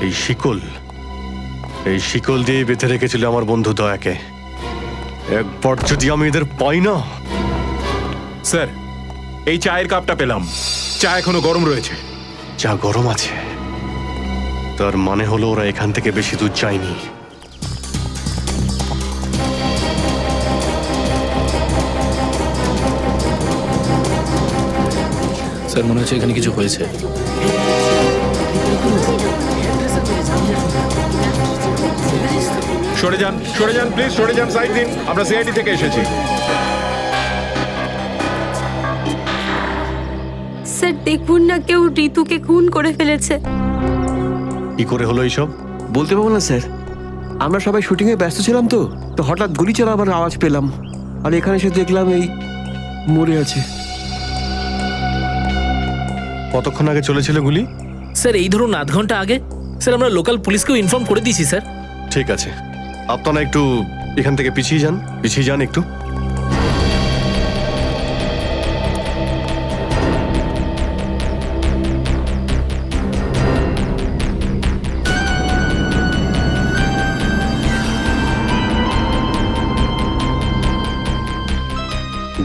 এই শিকল দিয়ে বেঁধে রেখেছিল আমার বন্ধু দয়াকে। একবার যদি আমি এদের পাই না। স্যার, এই চায়ের কাপটা পেলাম, চা এখনো গরম রয়েছে। চা গরম আছে, তার মানে হলো ওরা এখান থেকে বেশি দূর যায়নি। স্যার মনে হচ্ছে এখানে কিছু হয়েছে। সরে যান প্লিজ, সরে যান, সাইড দিন, আমরা সিআইডি থেকে এসেছি। স্যার দেখুন না, কেউ ঋতুকে খুন করে ফেলেছে। কি করে হলো এইসব? বলতে পারবো না স্যার, আমরা সবাই শুটিংয়ে ব্যস্ত ছিলাম তো তো হঠাৎ গুলি চালাবার আওয়াজ পেলাম, আর এখানে এসে দেখলাম এই মরে আছে। কতক্ষণ আগে চলেছিল গুলি? স্যার এই ধরুন আধ ঘন্টা আগে। স্যার আমরা লোকাল পুলিশকেও ইনফর্ম করে দিয়েছি স্যার। ঠিক আছে, আপনারা একটু এখান থেকে পিছিয়ে যান একটু।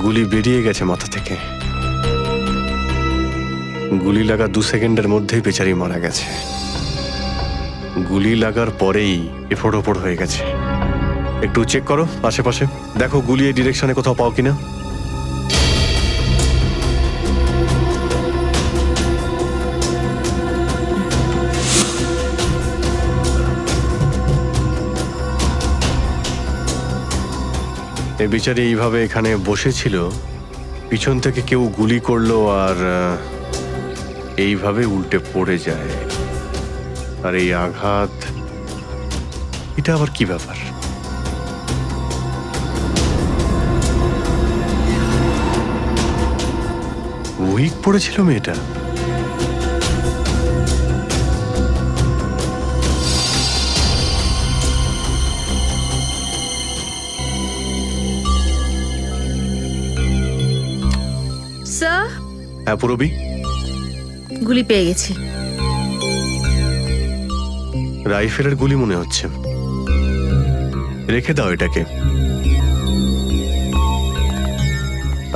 গুলি বেরিয়ে গেছে মাথা থেকে। গুলি লাগা 2 সেকেন্ডের মধ্যেই বেচারি মারা গেছে। গুলি লাগার পরেই এফোড় ওপড় হয়ে গেছে। একটু চেক করো আশেপাশে, দেখো গুলি এই ডিরেকশনে কোথাও পাও কিনা। এই বিচারি এইভাবে এখানে বসেছিল, পিছন থেকে কেউ গুলি করলো আর এইভাবে উল্টে পড়ে যায়। আর এই আঘাত, এটা আবার কি ব্যাপার? উইক পড়েছিল মেয়েটা। হ্যাঁ পুরবি, গুলি পেয়ে গেছি। রাইফেলের গুলি মনে হচ্ছে। রেখে দাও এটাকে।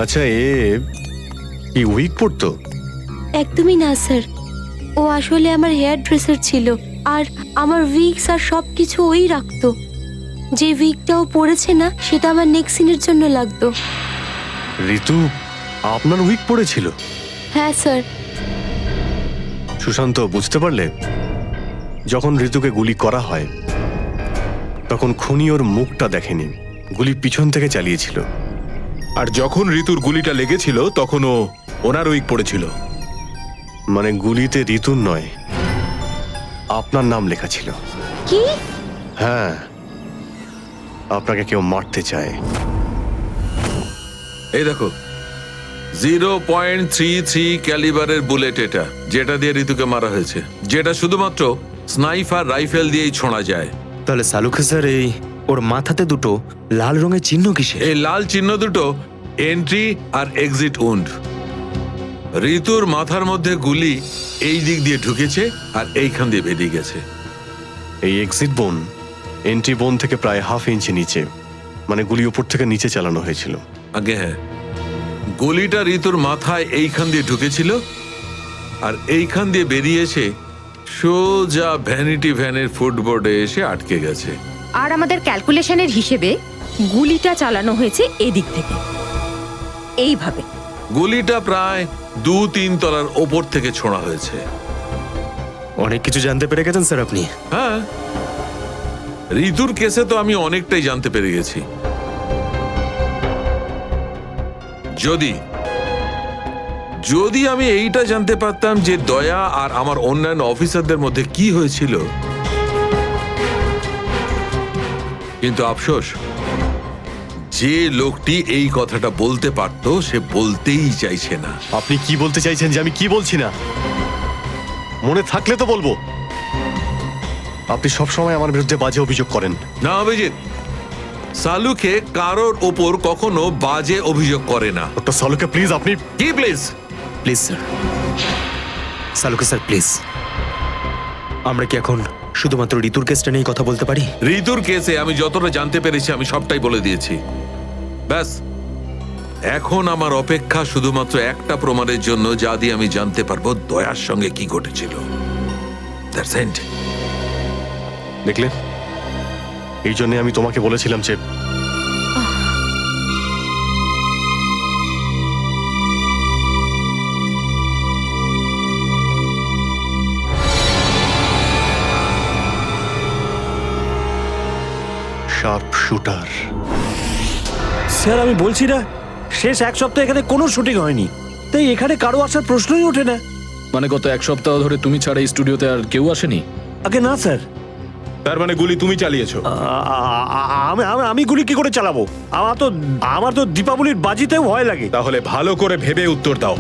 আচ্ছা, কি উইক পড়তো? একদমই না স্যার, ও আসলে আমার হেয়ার ড্রেসার ছিল, আর আমার উইগস আর সবকিছু ওই রাখতো। যে উইগটা ও পরেছে না, সেটা আমার নেক্সট সিনের জন্য লাগতো। ঋতু আপনার উইক পড়েছিল? হ্যাঁ স্যার। সুশান্ত, বুঝতে পারলে? যখন ঋতুকে গুলি করা হয় তখন খুনি ওর মুখটা দেখেনি, গুলি পিছন থেকে চালিয়েছিল। আর যখন ঋতুর গুলিটা লেগেছিল তখন ও ওনার উইক পড়েছিল। মানে গুলিতে ঋতুর নয়, আপনার নাম লেখা ছিল। কি? হ্যাঁ, আপনাকে কেউ মারতে চায়। এই দেখো, 0.33 ক্যালিবারের বুলেট এটা, যেটা দিয়ে ঋতুকে মারা হয়েছে, যেটা শুধুমাত্র স্নাইপার রাইফেল দিয়েই ছোঁড়া যায়। তাহলে সালুখে স্যার, এই ওর মাথাতে দুটো লাল রঙের চিহ্ন কিসে? এই লাল চিহ্ন দুটো এন্ট্রি আর এক্সিট উন্ড। ঋতুর মাথার মধ্যে গুলি এই দিক দিয়ে ঢুকেছে আর এইখান দিয়ে বেরিয়ে গেছে। এই এক্সিট বোন এন্ট্রি বোন থেকে প্রায় হাফ ইঞ্চি নিচে, মানে গুলি উপর থেকে নিচে চালানো হয়েছিল। আগে হ্যাঁ, গুলিটা ঋতুর মাথায় এইখান দিয়ে ঢুকেছিল আর এইখান দিয়ে বেরিয়ে এসে সোজা ভ্যানিটি ভ্যানের ফুটবোর্ডে এসে আটকে গেছে। আর আমাদের ক্যালকুলেশনের হিসেবে গুলিটা চালানো হয়েছে এদিক থেকে, এইভাবে। গুলিটা প্রায় 2-3 তলার ওপর থেকে ছোঁড়া হয়েছে। অনেক কিছু জানতে পেরে গেছেন স্যার আপনি। হ্যাঁ, ঋতুর কেসে তো আমি অনেকটাই জানতে পেরে গেছি। যদি আমি এইটা জানতে পারতাম যে দয়া আর আমার অন্যান্য অফিসারদের মধ্যে কি হয়েছিল, কিন্তু আফসোস, যে লোকটি এই কথাটা বলতে পারতো সে বলতেই চাইছে না। আপনি কি বলতে চাইছেন যে আমি কি বলছি না? মনে থাকলে তো বলবো। আপনি সবসময় আমার বিরুদ্ধে বাজে অভিযোগ করেন। না অভিজিৎ, সালুকে কারোর ওপর কখনো বাজে অভিযোগ করে না। ডক্টর সালুকে প্লিজ, আপনি কি please? Please sir, Salunke sir please, আমরা কি এখন শুধুমাত্র ঋতুর কেসটা নিয়ে কথা বলতে পারি? ঋতুর কেসে আমি যতটা জানতে পেরেছি আমি সবটাই বলে দিয়েছি। ব্যাস, এখন আমার অপেক্ষা শুধুমাত্র একটা প্রমাণের জন্য, যা দিয়ে আমি জানতে পারবো দয়ার সঙ্গে কি ঘটেছিল। That's it. দেখলে, এই জন্য আমি তোমাকে বলেছিলাম যে শার্প শুটার। স্যার, আমি বলছি না, শেষ এক সপ্তাহ এখানে কোনো শুটিং হয়নি, তাই এখানে কারো আসার প্রশ্নই ওঠে না। মানে গত এক সপ্তাহ ধরে তুমি ছাড়া এই স্টুডিওতে আর কেউ আসেনি? আগে না স্যার। তার মানে গুলি তুমি চালিয়েছো? আমি গুলি কি করে চালাবো? আমার তো দীপাবলির বাজিতেও ভয় লাগে। তাহলে ভালো করে ভেবে উত্তর দাও।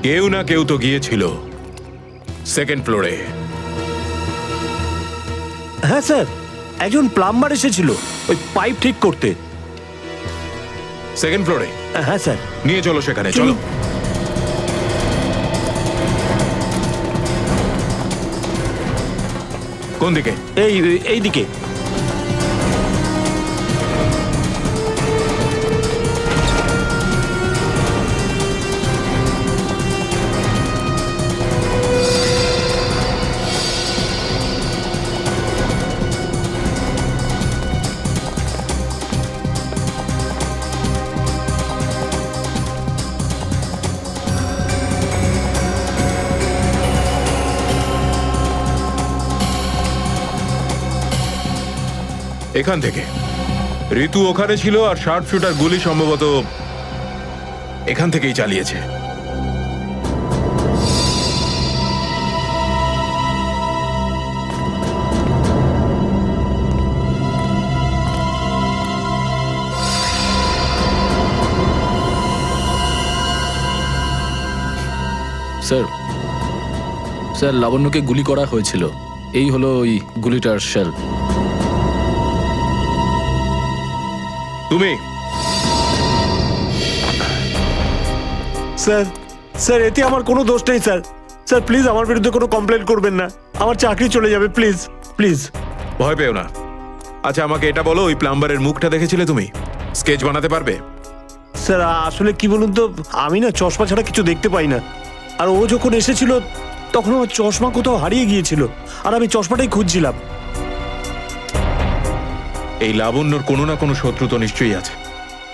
কেউ না কেউ তো গিয়েছিল সেকেন্ড ফ্লোরে। হ্যাঁ স্যার, একজন প্লাম্বার এসেছিল ওই পাইপ ঠিক করতে। সেকেন্ড ফ্লোরে? হ্যাঁ স্যার। নিয়ে চলো সেখানে, চলো। কোন দিকে? এই দিকে। এখান থেকে ঋতু ওখানে ছিল আর শার্প শুটার গুলি সম্ভবত এখান থেকেই চালিয়েছে। স্যার, লাবণ্যকে গুলি করা হয়েছিল। এই হলো ওই গুলিটার শেল। তুমি স্যার স্যার এতে আমার কোনো দোষ নেই স্যার। স্যার প্লিজ আমার বিরুদ্ধে কোনো কমপ্লেন করবেন না, আমার চাকরি চলে যাবে, প্লিজ প্লিজ। ভয় পেও না। আচ্ছা আমাকে এটা বলো, ওই প্লাম্বারের মুখটা দেখেছিলে তুমি? স্কেচ বানাতে পারবে? স্যার আসলে কি বলুন তো, আমি না চশমা ছাড়া কিছু দেখতে পাই না। আর ও যখন এসেছিল তখন আমার চশমা কোথাও হারিয়ে গিয়েছিল, আর আমি চশমাটাই খুঁজছিলাম। এই লাবণ্যর কোনো না কোনো শত্রু তো নিশ্চয়ই আছে,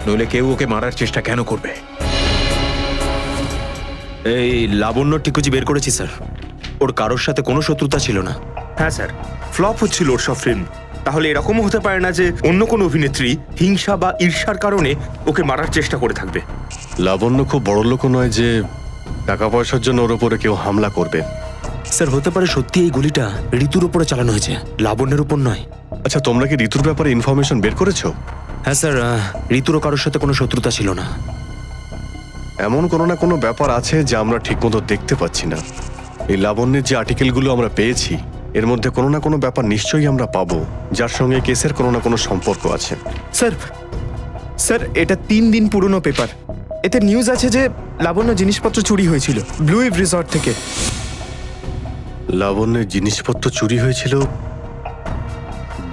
নইলে কেউ ওকে মারার চেষ্টা কেন করবে? এই লাবণ্য টিকুজি বের করেছি স্যার, ওর কারোর সাথে কোনো শত্রুতা ছিল না। হ্যাঁ স্যার, ফ্লপ হচ্ছিল ওর সব ফিল্ম। তাহলে এরকমও হতে পারে না যে অন্য কোনো অভিনেত্রী হিংসা বা ঈর্ষার কারণে ওকে মারার চেষ্টা করে থাকবে। লাবণ্য খুব বড় লোক নয় যে টাকা পয়সার জন্য ওর উপরে কেউ হামলা করবে। স্যার হতে পারে সত্যি এই গুলিটা ঋতুর উপরে চালানো হয়েছে, লাবণ্যের উপর নয়। আচ্ছা তোমরা কি ঋতুর ব্যাপারে ইনফরমেশন বের করেছো? হ্যাঁ স্যার, ঋতুরও কারোর সাথে কোনো শত্রুতা ছিল না। এমন কোনো না কোনো ব্যাপার আছে যা আমরা ঠিকমতো দেখতে পাচ্ছি না। এই লাবণ্যের যে আর্টিকেলগুলো আমরা পেয়েছি এর মধ্যে কোনো না কোনো ব্যাপার নিশ্চয়ই আমরা পাবো যার সঙ্গে কেসের কোনো না কোনো সম্পর্ক আছে। স্যার স্যার এটা 3 দিন পুরনো পেপার। এতে নিউজ আছে যে লাবণ্য জিনিসপত্র চুরি হয়েছিল ব্লু ইভ রিসর্ট থেকে। লাবণ্যের জিনিসপত্র চুরি হয়েছিল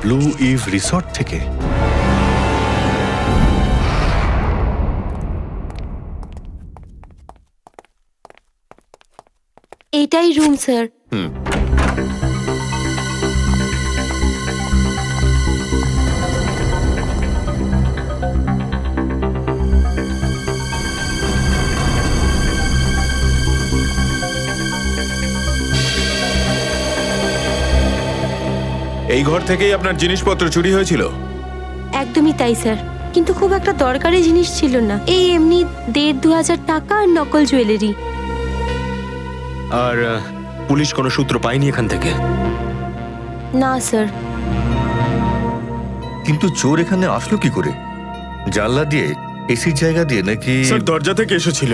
ব্লু ইভ রিসর্ট থেকে? এটাই রুম স্যার। এই ঘর থেকেই আপনার জিনিসপত্র চুরি হয়েছিল? একদমই তাই স্যার, কিন্তু খুব একটা দরকারি জিনিস ছিল না, এই এমনি 1,500-2,000 টাকা আর নকল জুয়েলারি। আর পুলিশ কোনো সূত্র পায়নি এখান থেকে? না স্যার। কিন্তু চোর এখানে আসলো কি করে? জানলা দিয়ে, এসির জায়গা দিয়ে নাকি? স্যার দরজা থেকে এসেছিল।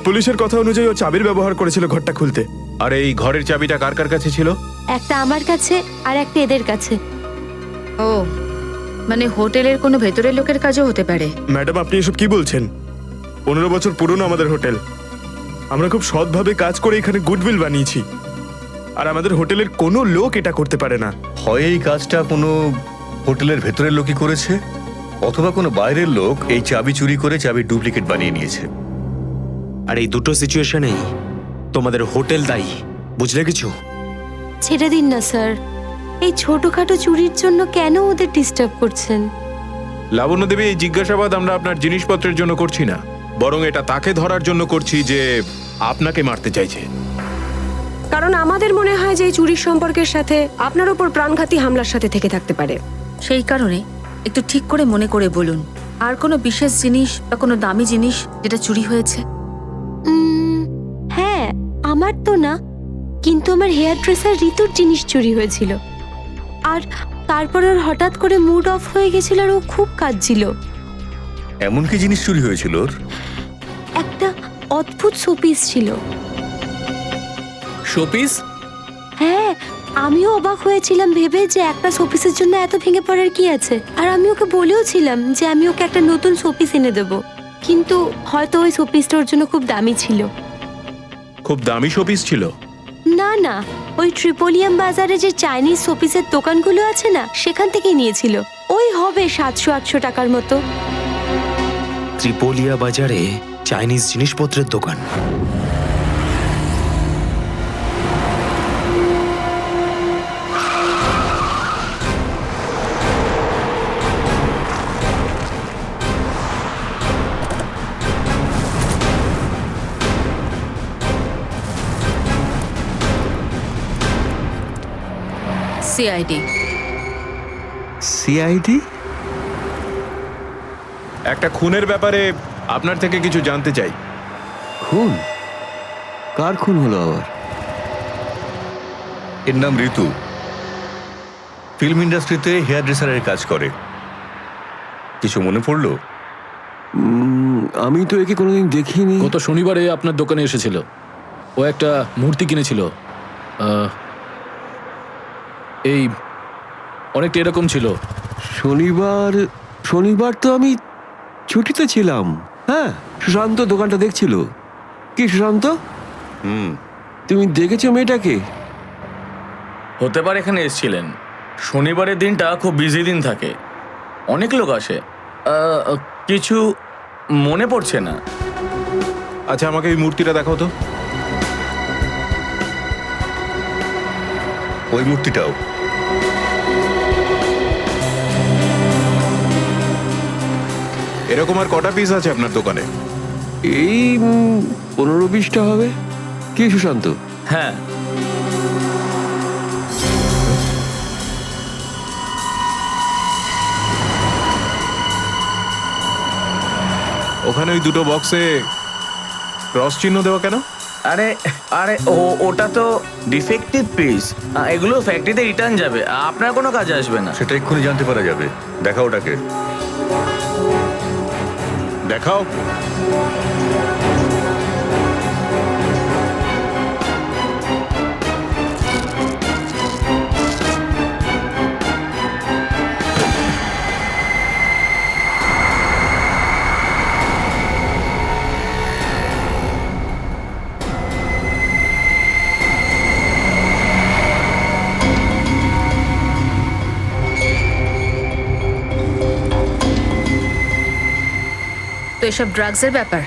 পুলিশের কথা অনুযায়ী ও চাবির ব্যবহার করেছিল ঘরটা খুলতে। আর এই ঘরের চাবিটা কার কার কাছে ছিল? একটা আমার কাছে আর একটা এদের কাছে। ও মানে হোটেলের কোনো ভেতরের লোকের কাজও হতে পারে। ম্যাডাম আপনি এসব কি বলছেন? 15 বছর পুরনো আমাদের হোটেল, আমরা খুব সৎভাবে কাজ করে এখানে গুডউইল বানিয়েছি, আর আমাদের হোটেলের কোনো লোক এটা করতে পারে না। হয় এই কাজটা কোনো হোটেলের ভেতরের লোকই করেছে, অথবা কোনো বাইরের লোক এই চাবি চুরি করে চাবির ডুপ্লিকেট বানিয়ে নিয়েছে। আর এই দুটো সিচুয়েশনেই তোমাদের হোটেল দায়ী, বুঝলে কিছু? ছেড়ে দিন না স্যার, এই ছোটখাটো চুরির জন্য কেন ওদের ডিস্টার্ব করছেন? লাবণ্য দেবী, এই জিজ্ঞাসাবাদ আমরা আপনার জিনিসপত্রের জন্য করছি না, বরং এটা তাকে ধরার জন্য করছি যে আপনাকে মারতে চাইছে। কারণ আমাদের মনে হয় যে এই চুরির সম্পর্কের সাথে আপনার উপর প্রাণঘাতী হামলার সাথে থেকে থাকতে পারে। সেই কারণে একটু ঠিক করে মনে করে বলুন, আর কোনো বিশেষ জিনিস বা কোনো দামি জিনিস যেটা চুরি হয়েছে? হ্যাঁ, আমার তো না, কিন্তু আমার হেয়ার ড্রেসার ঋতুর জিনিস চুরি হয়েছিল। আর তারপর ওর হঠাৎ করে মুড অফ হয়ে গেছিল আর ও খুব কাঁদছিল। এমন কি জিনিস চুরি হয়েছিল ওর? একটা অদ্ভুত শোপিস ছিল। শোপিস? হ্যাঁ, আমিও অবাক হয়েছিলাম ভেবে যে একটা শোপিসের জন্য এত ভেঙে পড়ার কি আছে। আর আমি ওকে বলেও ছিলাম যে আমি ওকে একটা নতুন শোপিস এনে দেবো, কিন্তু হয়তো ওই শোপিসটা ওর জন্য খুব দামি ছিল। খুব দামি শোপিস ছিল? না না, ওই ট্রিপোলিয়াম বাজারে যে চাইনিজ শোপিসের দোকানগুলো আছে না, সেখান থেকেই নিয়েছিল। ওই হবে 700-800 টাকার মতো। ত্রিপোলিয়া বাজারে চাইনিজ জিনিসপত্রের দোকান? সিআইডি। সিআইডি? একটা খুনের ব্যাপারে আপনার থেকে কিছু জানতে চাই। খুন? কার খুন হলো আবার? এর নাম ঋতু, ফিল্ম ইন্ডাস্ট্রিতে হেয়ার ড্রেসারের কাজ করে। কিছু মনে পড়লো? আমি তো একে কোনোদিন দেখিনি। গত শনিবারে আপনার দোকানে এসেছিল, ও একটা মূর্তি কিনেছিল, এই অনেকটা এরকম ছিল। শনিবার তো আমি ছুটিতে ছিলাম। হ্যাঁ, সুশান্ত দোকানটা দেখছিল। কি সুশান্ত? তুমি দেখেছো মেয়েটাকে? হতে পারে এখানে এসেছিলেন। শনিবারের দিনটা খুব বিজি দিন থাকে, অনেক লোক আসে। কিছু মনে পড়ছে না। আচ্ছা, আমাকে এই মূর্তিটা দেখাও তো। ওই মূর্তিটাও। এরকম আর কটা পিস আছে আপনার দোকানে? এই 15-20টা হবে। কি সুশান্ত? হ্যাঁ, ওখানে ওই দুটো বক্সে ক্রস চিহ্ন দেওয়া কেন? আরে আরে ওটা তো ডিফেক্টিভ পিস, এগুলো ফ্যাক্টরিতে রিটার্ন যাবে, আপনার কোনো কাজে আসবে না। সেটা এক্ষুনি জানতে পারা যাবে। দেখাও ওটাকে, দেখাও। তো এসব ড্রাগসের ব্যাপার।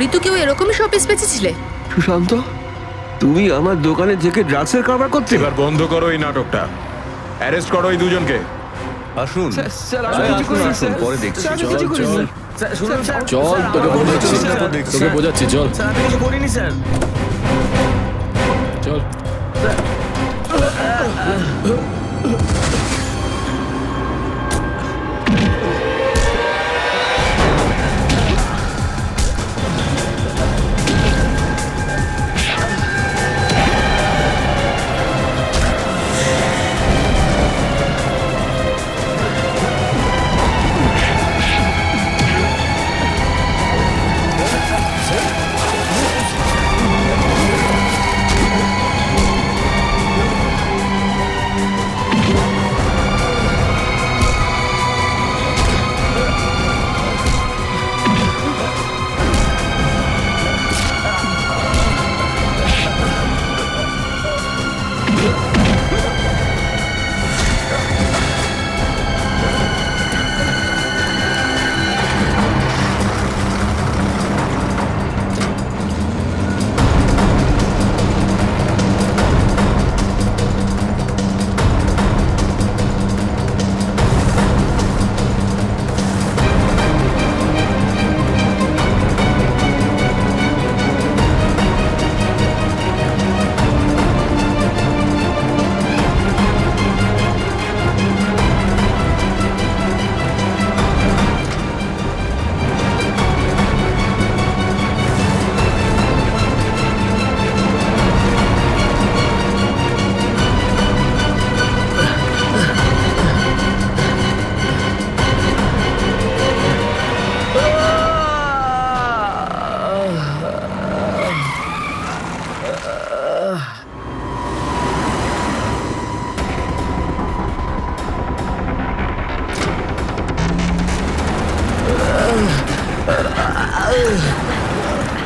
ঋতুকেও এরকমই শপিস বেঁচেছিলে? সুশান্ত, তুমি আমার দোকানে থেকে ড্রাগসের কারবার করতে? এবার বন্ধ করো এই নাটকটা। অ্যারেস্ট করো এই দুজনকে। আসুন, পরে দেখছি। চল, তোকে বোঝাচ্ছি, চল। স্যার, আমি কিছু করিনি স্যার। চল।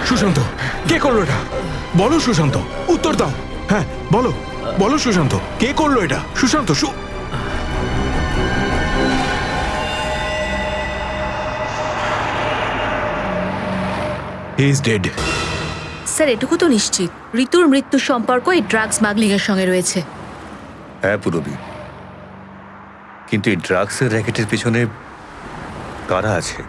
সুশান্ত, কে করলো এটা? বলো সুশান্ত, উত্তর দাও। হ্যাঁ, বলো বলো সুশান্ত, কে করলো এটা? Sushant, he is dead. Sir, এটুকু তো নিশ্চিত ঋতুর মৃত্যুর সম্পর্ক এই ড্রাগ স্মাগলিং এর সঙ্গে রয়েছে। হ্যাঁ পুরবি, কিন্তু এই ড্রাগসের র্যাকেটের পিছনে কারা আছে?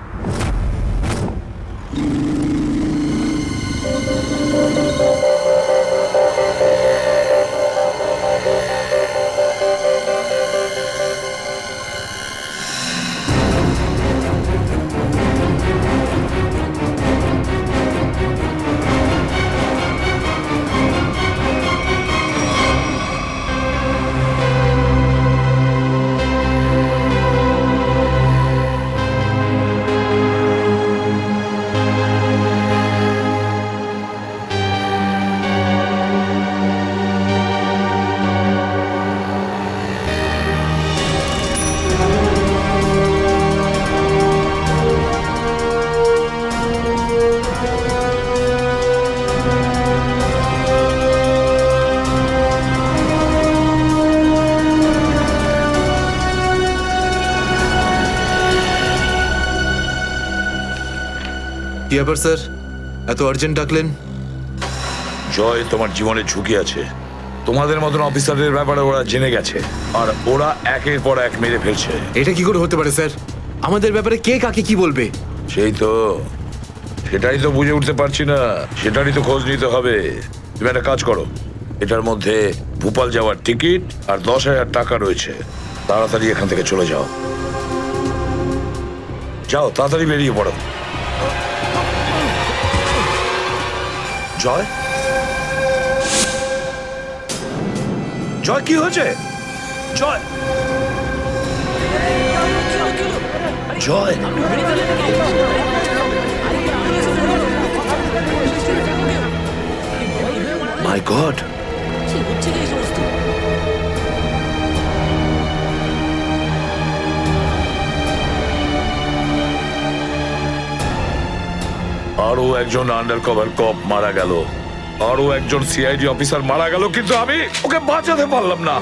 কি ব্যাপার স্যার, এত আর্জেন্ট ডাকলেন? জয়, তোমার জীবনের ঝুঁকি আছে। তোমাদের মতন অফিসারদের ব্যাপারে ওরা জেনে গেছে, আর ওরা একের পর এক মেরে ফেলছে। এটা কি করে হতে পারে স্যার? আমাদের ব্যাপারে কে কাকে কি বলবে? সেটাই তো বুঝে উঠতে পারছি না। সেটারই তো খোঁজ নিতে হবে। তুমি একটা কাজ করো, এটার মধ্যে ভোপাল যাওয়ার টিকিট আর 10,000 টাকা রয়েছে। তাড়াতাড়ি এখান থেকে চলে যাও। যাও, তাড়াতাড়ি বেরিয়ে পড়ো। জয়, জয়, কি হয়েছে? জয়, জয়, মাই গড, আরো একজন আন্ডার কভার কপ মারা গেল, আরো একজন সিআইডি অফিসার মারা গেল, কিন্তু আমি ওকে বাঁচাতে পারলাম না।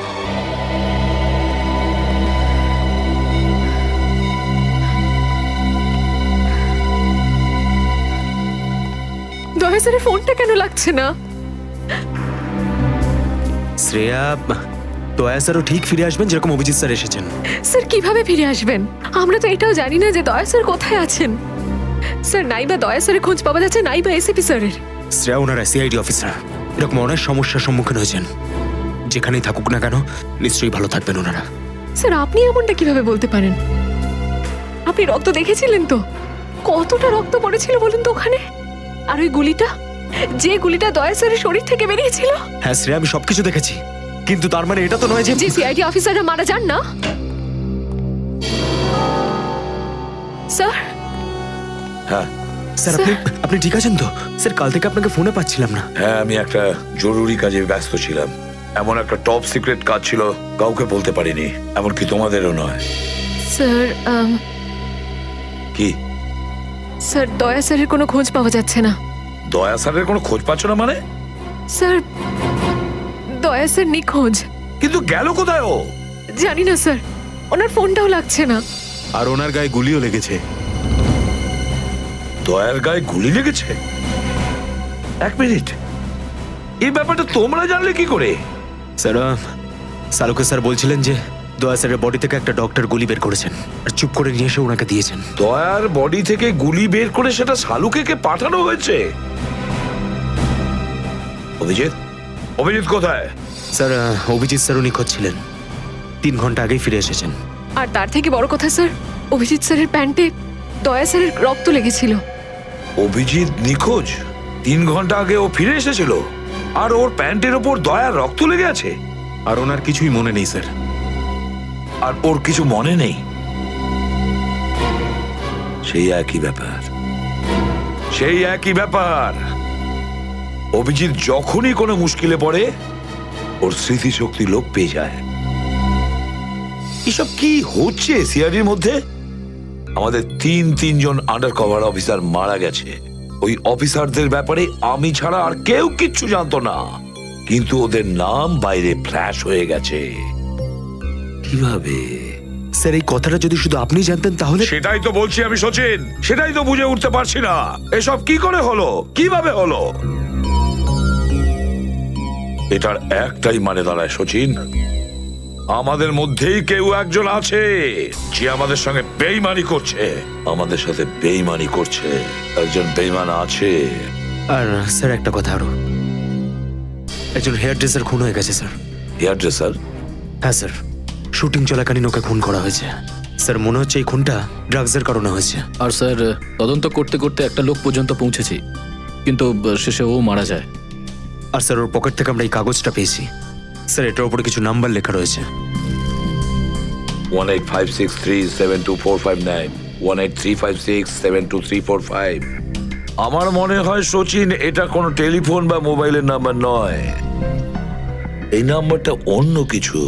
দয়া স্যারের ফোনটা কেন লাগছে না? শ্রেয়া, দয়া স্যারও ঠিক ফিরে আসবেন যেরকম অভিজিৎ স্যার এসেছেন। স্যার কিভাবে ফিরে আসবেন? আমরা তো এটাও জানি না যে দয়া স্যার কোথায় আছেন। স্যার, নাইবা দয়া স্যারের খোঁজ পাওয়া যাচ্ছে, নাইবা এসিপি স্যারের। শ্রেয়া, ওনারা সিআইডি অফিসার, এরকম অনেক সমস্যার সম্মুখীন হয়েছেন। যেখানেই থাকুক না কেন, নিশ্চয়ই ভালো থাকবেন ওনারা। স্যার, আপনি এমনটা কিভাবে বলতে পারেন? আপনি রক্ত দেখেছিলেন তো? কতটা রক্ত পড়েছিল বলুন তো ওখানে? আর ওই গুলিটা, যে গুলিটা দয়া স্যারের শরীর থেকে বেরিয়েছিল। হ্যাঁ শ্রেয়া, আমি সবকিছু দেখেছি, কিন্তু তার মানে এটা তো নয় যে সিআইডি অফিসাররা মারা যান না। স্যার, হ্যাঁ স্যার, আপনি ঠিক আছেন তো? স্যার, কাল থেকে আপনাকে ফোনে পাচ্ছিলাম না। হ্যাঁ, আমি একটা জরুরি কাজে ব্যস্ত ছিলাম। এমন একটা টপ সিক্রেট কাজ ছিল, কাউকে বলতে পারিনি, এমনকি তোমাদেরও নয়। স্যার, কি স্যার, দয়া স্যারের কোনো খোঁজ পাওয়া যাচ্ছে না। দয়া স্যারের কোনো খোঁজ পাচ্ছ না মানে? স্যার, দয়া স্যার নিখোঁজ। কিন্তু গেল কোথায় ও? জানি না স্যার, ওনার ফোনটাও লাগছে না। আর ওনার গায়ে গুলিও লেগেছে। দয়ার গায়ে গুলি লেগেছে? এক মিনিট, এই ব্যাপারটা তোমরা জানলে কি করে? স্যার, সালুকে স্যার বলছিলেন যে দয়া স্যারের বডি থেকে একটা ডক্টর গুলি বের করেছেন আর চুপ করে নিয়ে এসে ওনাকে দিয়েছেন। দয়ার বডি থেকে গুলি বের করে সেটা সালুকে পাঠানো হয়েছে? অভিজিৎ, অভিজিৎ কোথায়? স্যার, অভিজিৎ স্যারও নিখোঁজ ছিলেন, 3 ঘন্টা আগেই ফিরে এসেছেন। আর তার থেকে বড় কথা স্যার, অভিজিৎ স্যারের প্যান্টে দয়া স্যারের রক্ত লেগেছিল। অভিজিৎ নিখোঁজ? 3 ঘন্টা আগে ও ফিরে এসেছিল, আর ওর প্যান্টের ওপর দয়ার রক্ত লেগে আছে? আর ওনার কিছুই মনে নেই স্যার। আর ওর কিছু মনে নেই? সেই একই ব্যাপার, সেই একই ব্যাপার। অভিজিৎ যখনই কোনো মুশকিলে পড়ে, ওর স্মৃতিশক্তি লোপ পেয়ে যায়। এসব কি হচ্ছে সিআইডির মধ্যে? আমাদের তিনজন আন্ডার কভার অফিসার মারা গেছে। ওই অফিসারদের ব্যাপারে আমি ছাড়া আর কেউ কিচ্ছু জানতো না, কিন্তু ওদের নাম বাইরে ফ্ল্যাশ হয়ে গেছে। কিভাবে? স্যার, এই কথাটা যদি শুধু আপনি জানতেন তাহলে। সেটাই তো বলছি আমি সচিন, সেটাই তো বুঝে উঠতে পারছি না। এসব কি করে হলো, কিভাবে হলো? এটার একটাই মানে দাঁড়ায় সচিন, আমাদের মধ্যেই কেউ একজন আছে যে আমাদের সঙ্গে বেইমানি করছে, আমাদের সাথে বেইমানি করছে। একজন বেইমান আছে। আর স্যার, একটা কথা আরো, একজন হেয়ার ড্রেসার খুন হয়ে গেছে স্যার। Hairdresser? হ্যাঁ স্যার, শুটিং চলাকালীন ওকে খুন করা হয়েছে। স্যার, মনে হচ্ছে এই খুনটা ড্রাগসের কারণে হয়েছে। আর স্যার, তদন্ত করতে করতে একটা লোক পর্যন্ত পৌঁছেছি, কিন্তু শেষে ও মারা যায়। আর স্যার, ওর পকেট থেকে আমরা এই কাগজটা পেয়েছি। স্যার, এটার উপরে কিছু নাম্বার লেখা রয়েছে। 185637245 183567235। আমার মনে হয় সচিন, এটা কোনো টেলিফোন বা মোবাইলের নাম্বার নয়। এই নাম্বারটা অন্য কিছু,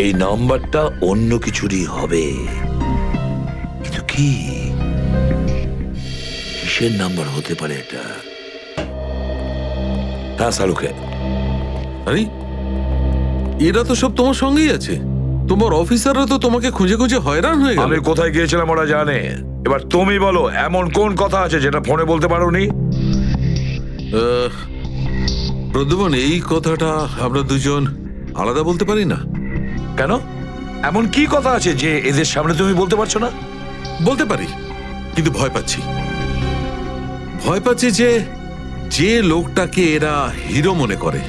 এই নাম্বারটা অন্য কিছুরই হবে। কিন্তু কি, কিসের নাম্বার হতে পারে এটা? হ্যাঁ সালুকে। আরে এরা তো সব তোমার সঙ্গেই আছে। তোমার অফিসাররা তো তোমাকে খুঁজে খুঁজে হয়রান হয়ে গেল। আমি কোথায় গিয়েছিলাম ওরা জানে। এবার তুমি বলো এমন কোন কথা আছে যেটা ফোনে বলতে পারোনি? প্রদ্যুমন, এই কথাটা আমরা দুজন আলাদা বলতে পারি না। কেন? এমন কি কথা আছে যে এদের সামনে তুমি বলতে পারছো না? বলতে পারি, কিন্তু ভয় পাচ্ছি। ভয় পাচ্ছি যে যে লোকটাকে এরা হিরো মনে করে,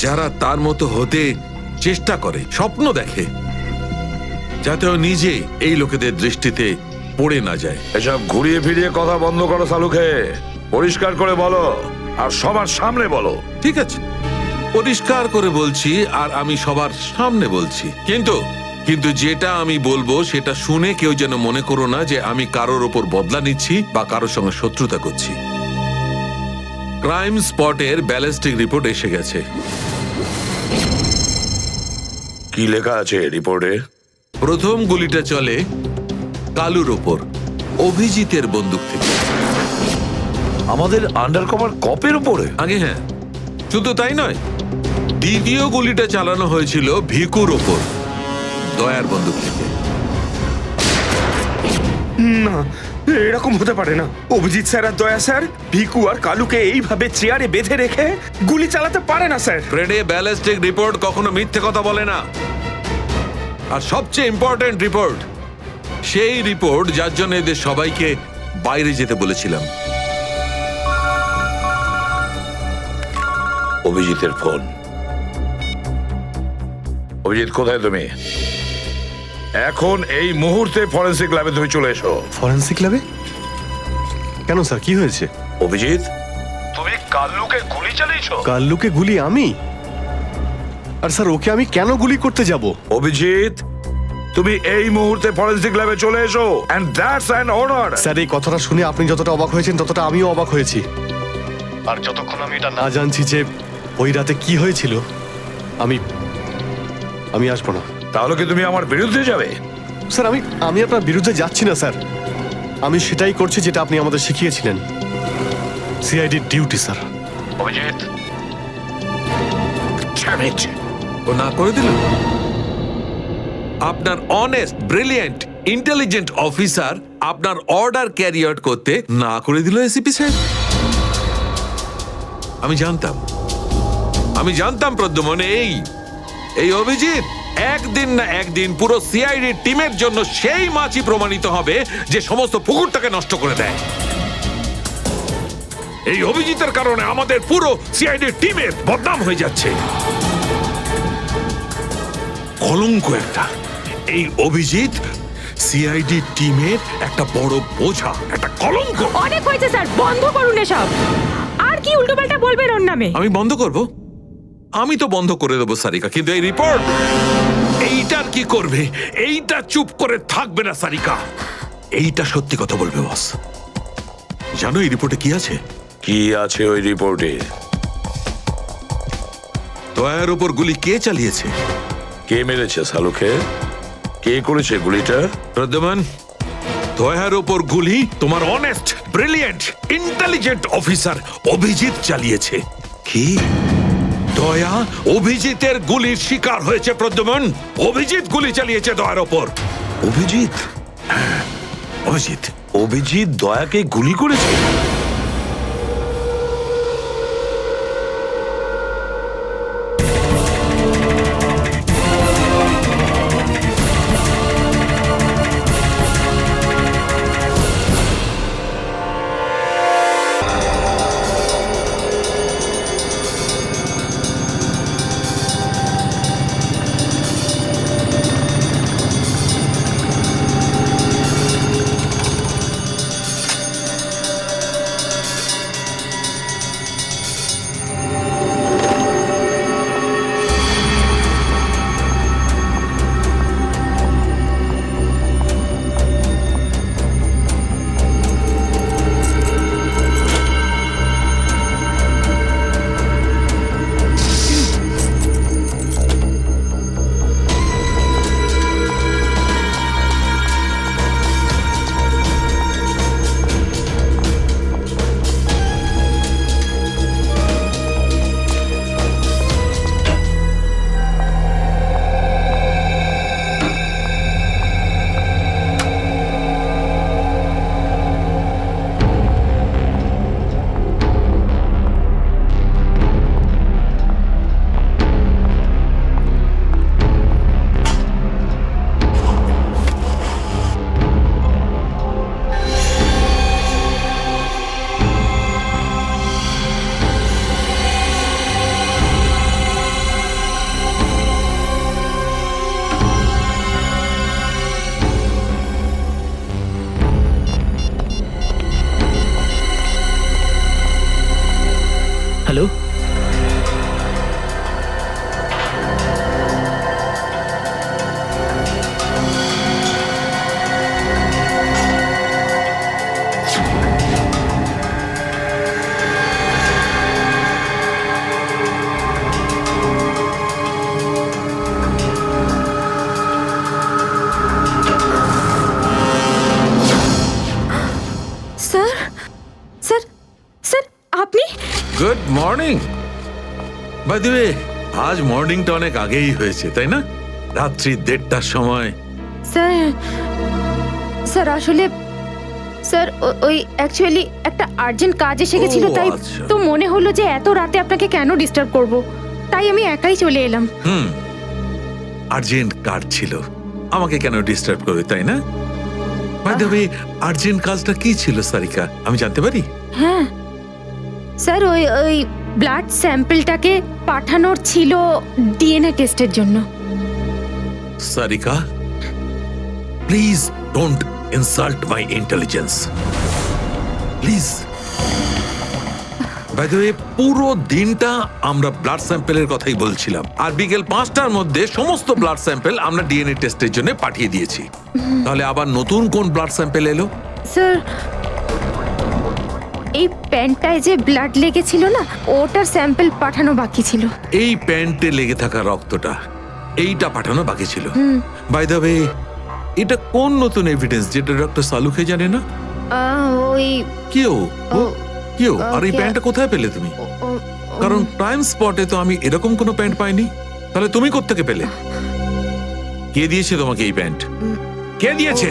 যারা তার মতো হতে চেষ্টা করে, স্বপ্ন দেখে, যাতে ও নিজে এই লোকেদের দৃষ্টিতে পড়ে না যায়। এসব ঘুরিয়ে ফিরিয়ে কথা বন্ধ করো সালুকে। পরিষ্কার করে বলো, আর সবার সামনে বলো। ঠিক আছে, পরিষ্কার করে বলছি, আর আমি সবার সামনে বলছি। কিন্তু যেটা আমি বলবো সেটা শুনে কেউ যেন মনে করো না যে আমি কারোর ওপর বদলা নিচ্ছি বা কারোর সঙ্গে শত্রুতা করছি। ক্রাইম স্পটের ব্যালিস্টিক রিপোর্ট এসে গেছে। কি লেখা আছে রিপোর্টে? প্রথম গুলিটা চলে কালুর ওপর, অভিজিতের বন্দুক থেকে। আমাদের আন্ডারকভার কপের উপরে? আগে হ্যাঁ, শুধু তাই নয়, দ্বিতীয় গুলিটা চালানো হয়েছিল ভিকুর ওপর, দয়ার বন্দুক থেকে। না, এরকম হতে পারে না। অভিজিৎ স্যার আর দয়া স্যার ভিকু আর কালুকে এইভাবে চেয়ারে বেঁধে রেখে গুলি চালাতে পারে না স্যার। ফ্রেডে, ব্যালিস্টিক রিপোর্ট কখনো মিথ্যে কথা বলে না। আর সবচেয়ে ইম্পর্টেন্ট রিপোর্ট, সেই রিপোর্ট যার জন্য এদের সবাইকে বাইরে যেতে বলেছিলাম। অভিজিতের ফোন। অভিজিৎ, কোথায় তুমি? এখন এই মুহূর্তে ফরেনসিক ল্যাবে তুমি চলে এসো। ফরেনসিক ল্যাবে? কেন স্যার, কি হয়েছে? অভিজিৎ, তুমি কাল্লুকে গুলি চালিয়েছো? কাল্লুকে গুলি আমি? আর স্যার, ওকে আমি কেন গুলি করতে যাব? অভিজিৎ, তুমি এই মুহূর্তে ফরেনসিক ল্যাবে চলে এসো, and that's an order. Sir, এই কথাটা শুনে আপনি যতটা অবাক হয়েছেন ততটা আমিও অবাক হয়েছি। আর যতক্ষণ আমি এটা না জানছি যে ওই রাতে কি হয়েছিল, আমি আসবো না। তাহলে কি তুমি আমার বিরুদ্ধে যাবে? স্যার, আমি আপনার বিরুদ্ধে যাচ্ছি না স্যার। আমি সেটাই করছি যেটা আপনি আমাদের শিখিয়েছিলেন, সিআইডির ডিউটি স্যার। অভিজিৎ, ও না করে দিল। আপনার অনেস্ট, ব্রিলিয়েন্ট, ইন্টেলিজেন্ট অফিসার আপনার অর্ডার ক্যারি আউট করতে না করে দিল এসিপি সাহেব। আমি জানতাম প্রদ্যুমন, এই অভিজিৎ একদিন না একদিন পুরো সিআইডি টিমের জন্য সেই মাছি প্রমাণিত হবে যে সমস্ত পুকুরটাকে নষ্ট করে দেয়। এই অভিজিতের কারণে আমাদের পুরো সিআইডি টিমের বদনাম হয়ে যাচ্ছে। কলঙ্ক একটা। এই অভিজিৎ সিআইডি টিমের একটা বড় বোঝা, একটা কলঙ্ক। অনেক হয়েছে স্যার, বন্ধ করুন এসব। আর কি উল্টোপাল্টা বলবেন ওর নামে? আমি বন্ধ করব? আমি তো বন্ধ করে দেবো সারিকা, কিন্তু এই রিপোর্ট, এইটার কি করবে? এইটা চুপ করে থাকবে না সারিকা। এইটা সত্যি কথা বলবে বস। জানো এই রিপোর্টে কি আছে? কি আছে ওই রিপোর্টে? দয়ার উপর গুলি কে চালিয়েছে? কে মেরেছে সালুকে? কে করেছে গুলিটা? প্রদ্যুমন, দয়ার উপর গুলি তোমার honest, brilliant, intelligent officer Abhijit চালিয়েছে। কি? দয়া অভিজিতের গুলির শিকার হয়েছে প্রদ্যুমন। অভিজিৎ গুলি চালিয়েছে দয়ার ওপর। অভিজিৎ? অভিজিৎ দয়াকে গুলি করেছে? মর্নিং। বাই দ্য ওয়ে, আজ মর্নিংটা অনেক আগেই হয়েছে, তাই না? রাত্রি 1:30টার সময়। স্যার আসলে স্যার ওই অ্যাকচুয়ালি একটা আর্জেন্ট কাজ এসে গেছিল, তাই তো মনে হলো যে এত রাতে আপনাকে কেন ডিস্টার্ব করব, তাই আমি একাই চলে এলাম। আর্জেন্ট কাজ ছিল, আমাকে কেন ডিস্টার্ব করবে, তাই না? বাই দ্য ওয়ে, আর্জেন্ট কাজটা কি ছিল সারিকা, আমি জানতে পারি? হ্যাঁ স্যার, ওই ব্লাড স্যাম্পলটাকে পাঠানোর ছিল ডিএনএ টেস্টের জন্য। Sarika, please don't insult my intelligence, please. By the way, পুরো দিনটা আমরা ব্লাড স্যাম্পেলের কথাই বলছিলাম, আর বিকেল 5টার মধ্যে সমস্ত ব্লাড স্যাম্পেল আমরা ডিএনএ টেস্টের জন্য পাঠিয়ে দিয়েছি। তাহলে আবার নতুন কোন ব্লাড স্যাম্পেল এলো? স্যার এই প্যান্টটায় যে ব্লাড লেগেছিল না, ওটার স্যাম্পল পাঠানো বাকি ছিল। এই প্যান্টে লেগে থাকা রক্তটা, এইটা পাঠানো বাকি ছিল। বাই দ্য ওয়ে, এটা কোন নতুন এভিডেন্স যেটা ডক্টর সালুকে জানে না? ওই কেউ কেউ আর এই প্যান্টটা কোথায় পেলে তুমি? কারণ ক্রাইম স্পটে তো আমি এরকম কোনো প্যান্ট পাইনি। তাহলে তুমি কোত্থেকে পেলে? কে দিয়েছে তোমাকে এই প্যান্ট? কে দিয়েছে?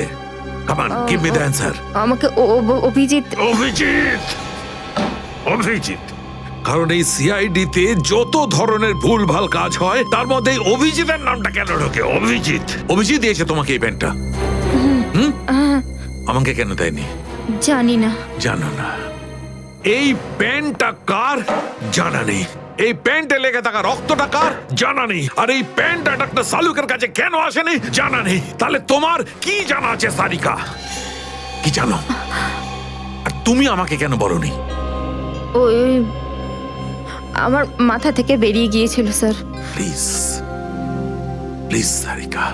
Come on, give me the answer. আমাকে অভিজিৎ। অভিজিৎ, অভিজিৎ। কারণ এই সিআইডি তে যত ধরনের ভুলভাল কাজ হয় তার মধ্যে অভিজিতের নামটা কেন ঢোকে? অভিজিৎ, অভিজিৎ দিয়েছে তোমাকে এই প্যান্টটা? আমাকে কেন দেয়নি? জানি না। জানো না? এই প্যান্টটা কার? জানা নেই। এই প্যান্টে লেগে থাকা রক্তটা কার? জানা নেই। আর এই প্যান্টটা ডক্টর সালুকের কাছে কেন আসেনি? জানা নেই। তাহলে তোমার কি জানা আছে সারিকা? কি জানো? আর তুমি আমাকে কেন বলনি? ওই আমার মাথা থেকে বেরিয়ে গিয়েছিল sir. Please, please Sarika,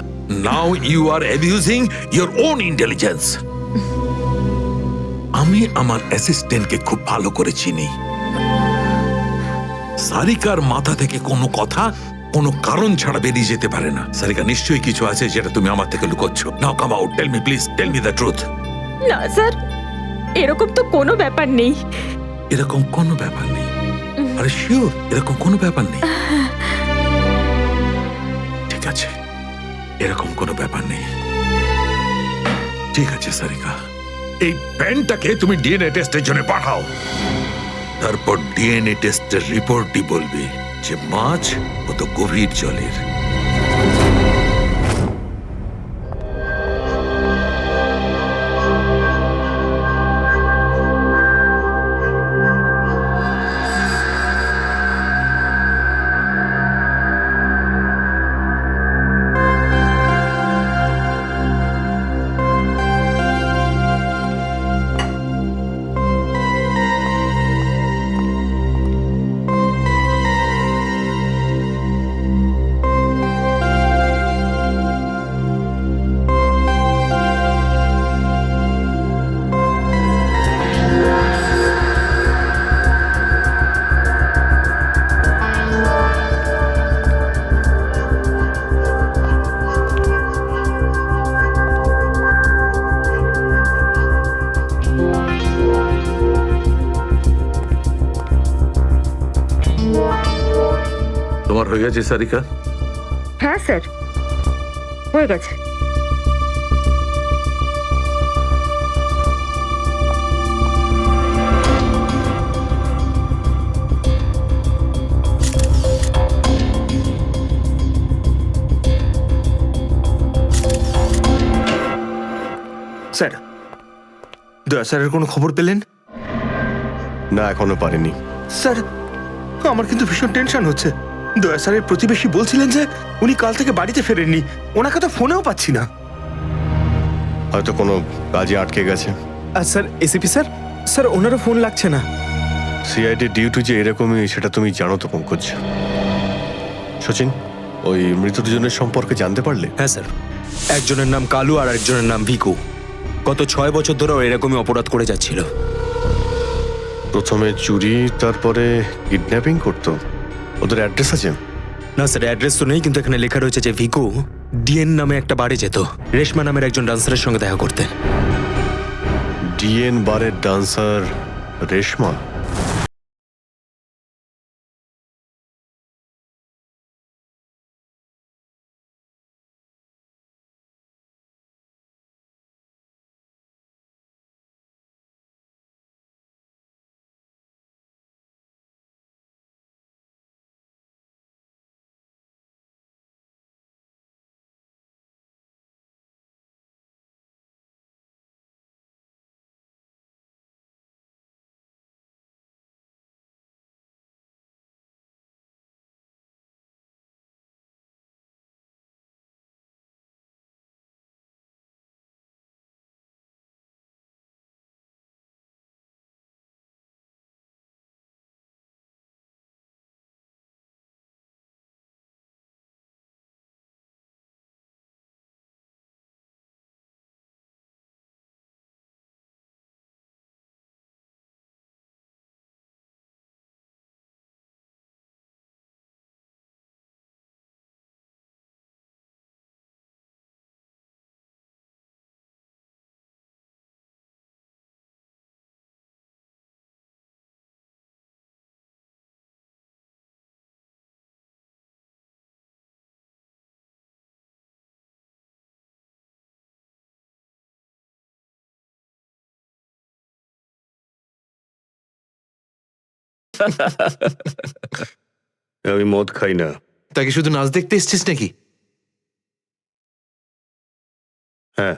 now you are abusing your own intelligence. আমি আমার অ্যাসিস্ট্যান্টকে খুব ভালো করে চিনি। সারিকার মাথা থেকে কোনো কথা কোনো কারণ ছাড়া বেরিয়ে যেতে পারে না। সারিকা, নিশ্চয়ই কিছু আছে যেটা তুমি আমার থেকে লুকোচ্ছ। Now come out, tell me please, tell me the truth. না স্যার, এরকম তো কোনো ব্যাপার নেই। এরকম কোনো ব্যাপার নেই? আরে শিওর, এরকম কোনো ব্যাপার নেই? ঠিক আছে, এরকম কোনো ব্যাপার নেই। ঠিক আছে সারিকা, এই প্যান্টটাকে তুমি ডিএনএ টেস্টের জন্য পাঠাও। তারপর ডিএনএ টেস্টের রিপোর্টই বলবে যে মাছ কত গভীর জলের। তোমার হয়ে গেছে সারিকা? হ্যাঁ স্যার, হয়ে গেছে। স্যার, দয়া স্যারের কোনো খবর পেলেন? না, এখনো পারিনি। স্যার, আমার কিন্তু ভীষণ টেনশন হচ্ছে। দয়া স্যারের প্রতিবেশী বলছিলেন যে উনি কাল থেকে বাড়িতে ফেরেননি। ওনাকে তো ফোনেও পাচ্ছি না। হয়তো কোনো কাজে আটকে গেছে। আর স্যার, এসিপি স্যার, স্যার ওনারও ফোন লাগছে না। সিআইডি ডিউটি যে এরকমই সেটা তুমি জানো তো পঙ্কজ। সচিন, ওই মৃত দুজনের সম্পর্কে জানতে পারলে? হ্যাঁ স্যার, একজনের নাম কালু আর একজনের নাম ভিকু। গত 6 বছর ধরে এরকমই অপরাধ করে যাচ্ছিল। প্রথমে চুরি, তারপরে কিডন্যাপিং করতো। ওদের অ্যাড্রেস আছে? না স্যার, অ্যাড্রেস তো নেই, কিন্তু এখানে লেখা রয়েছে যে ভিকু ডিএন নামে একটা বারে যেত রেশমা নামের একজন ডান্সারের সঙ্গে দেখা করতে। ডিএন বারের ডান্সার রেশমা? আমি মদ খাই না। তাকে শুধু নাচ দেখতে এসছিস নাকি? হ্যাঁ।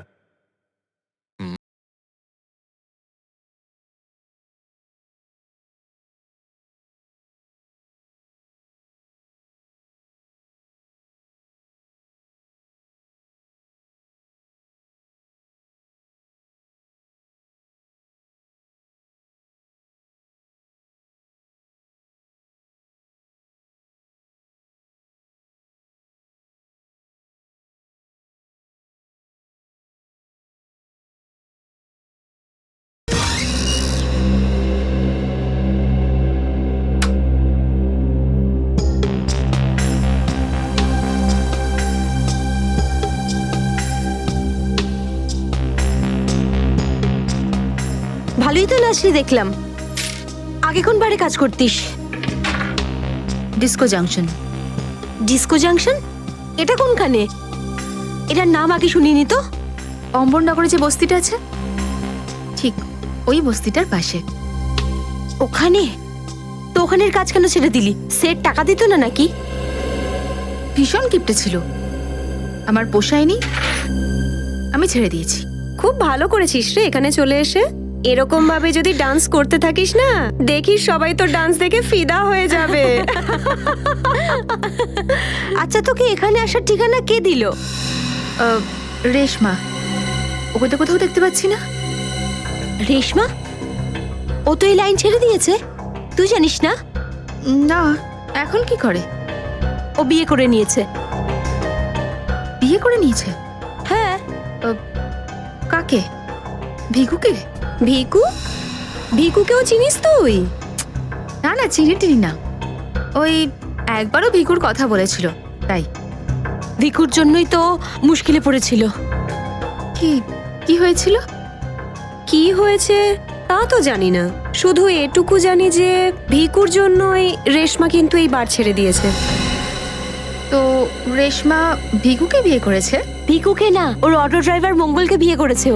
ভালোই তো নাচলি দেখলাম। আগে কোন বারে কাজ করতিস? Disco junction. Disco junction? এটা কোনখানে? এটার নাম আগে শুনিনি তো। অম্বরনগরে যে বস্তিটা আছে, ঠিক ওই বস্তিটার পাশে। ওখানে? তো ওখানের কাজ কেন ছেড়ে দিলি? সেট টাকা দিত না নাকি? ভীষণ কিপটে ছিল, আমার পোষায়নি, আমি ছেড়ে দিয়েছি। খুব ভালো করেছিস রে এখানে চলে এসে। এরকম ভাবে যদি ডান্স করতে থাকিস না, দেখিস সবাই তো ডান্স দেখে ফিদা হয়ে যাবে। আচ্ছা, তোকে এখানে আসার ঠিকানা কে দিল? রেশমা। ওকে তো কোথাও দেখতে পাচ্ছি না। রেশমা? ও তো এই লাইন ছেড়ে দিয়েছে, তুই জানিস না? না, এখন কি করে? ও বিয়ে করে নিয়েছে। বিয়ে করে নিয়েছে? হ্যাঁ। কাকে? ভিকুকে? ভিকু? ভিকুকেও চিনিস তুই? না না, চিনি টিনি না। ওই একবারও ভিকুর কথা বলেছিল, তাই। ভিকুর জন্যই তো মুশকিলে পড়েছিল। কি কি হয়েছিল? কি হয়েছে তা তো জানি না, শুধু এটুকু জানি যে ভিকুর জন্যই রেশমা কিন্তু এই বার ছেড়ে দিয়েছে। তো রেশমা ভিকুকে বিয়ে করেছে? ভিকুকে না, ওর অটো ড্রাইভার মঙ্গলকে বিয়ে করেছে ও।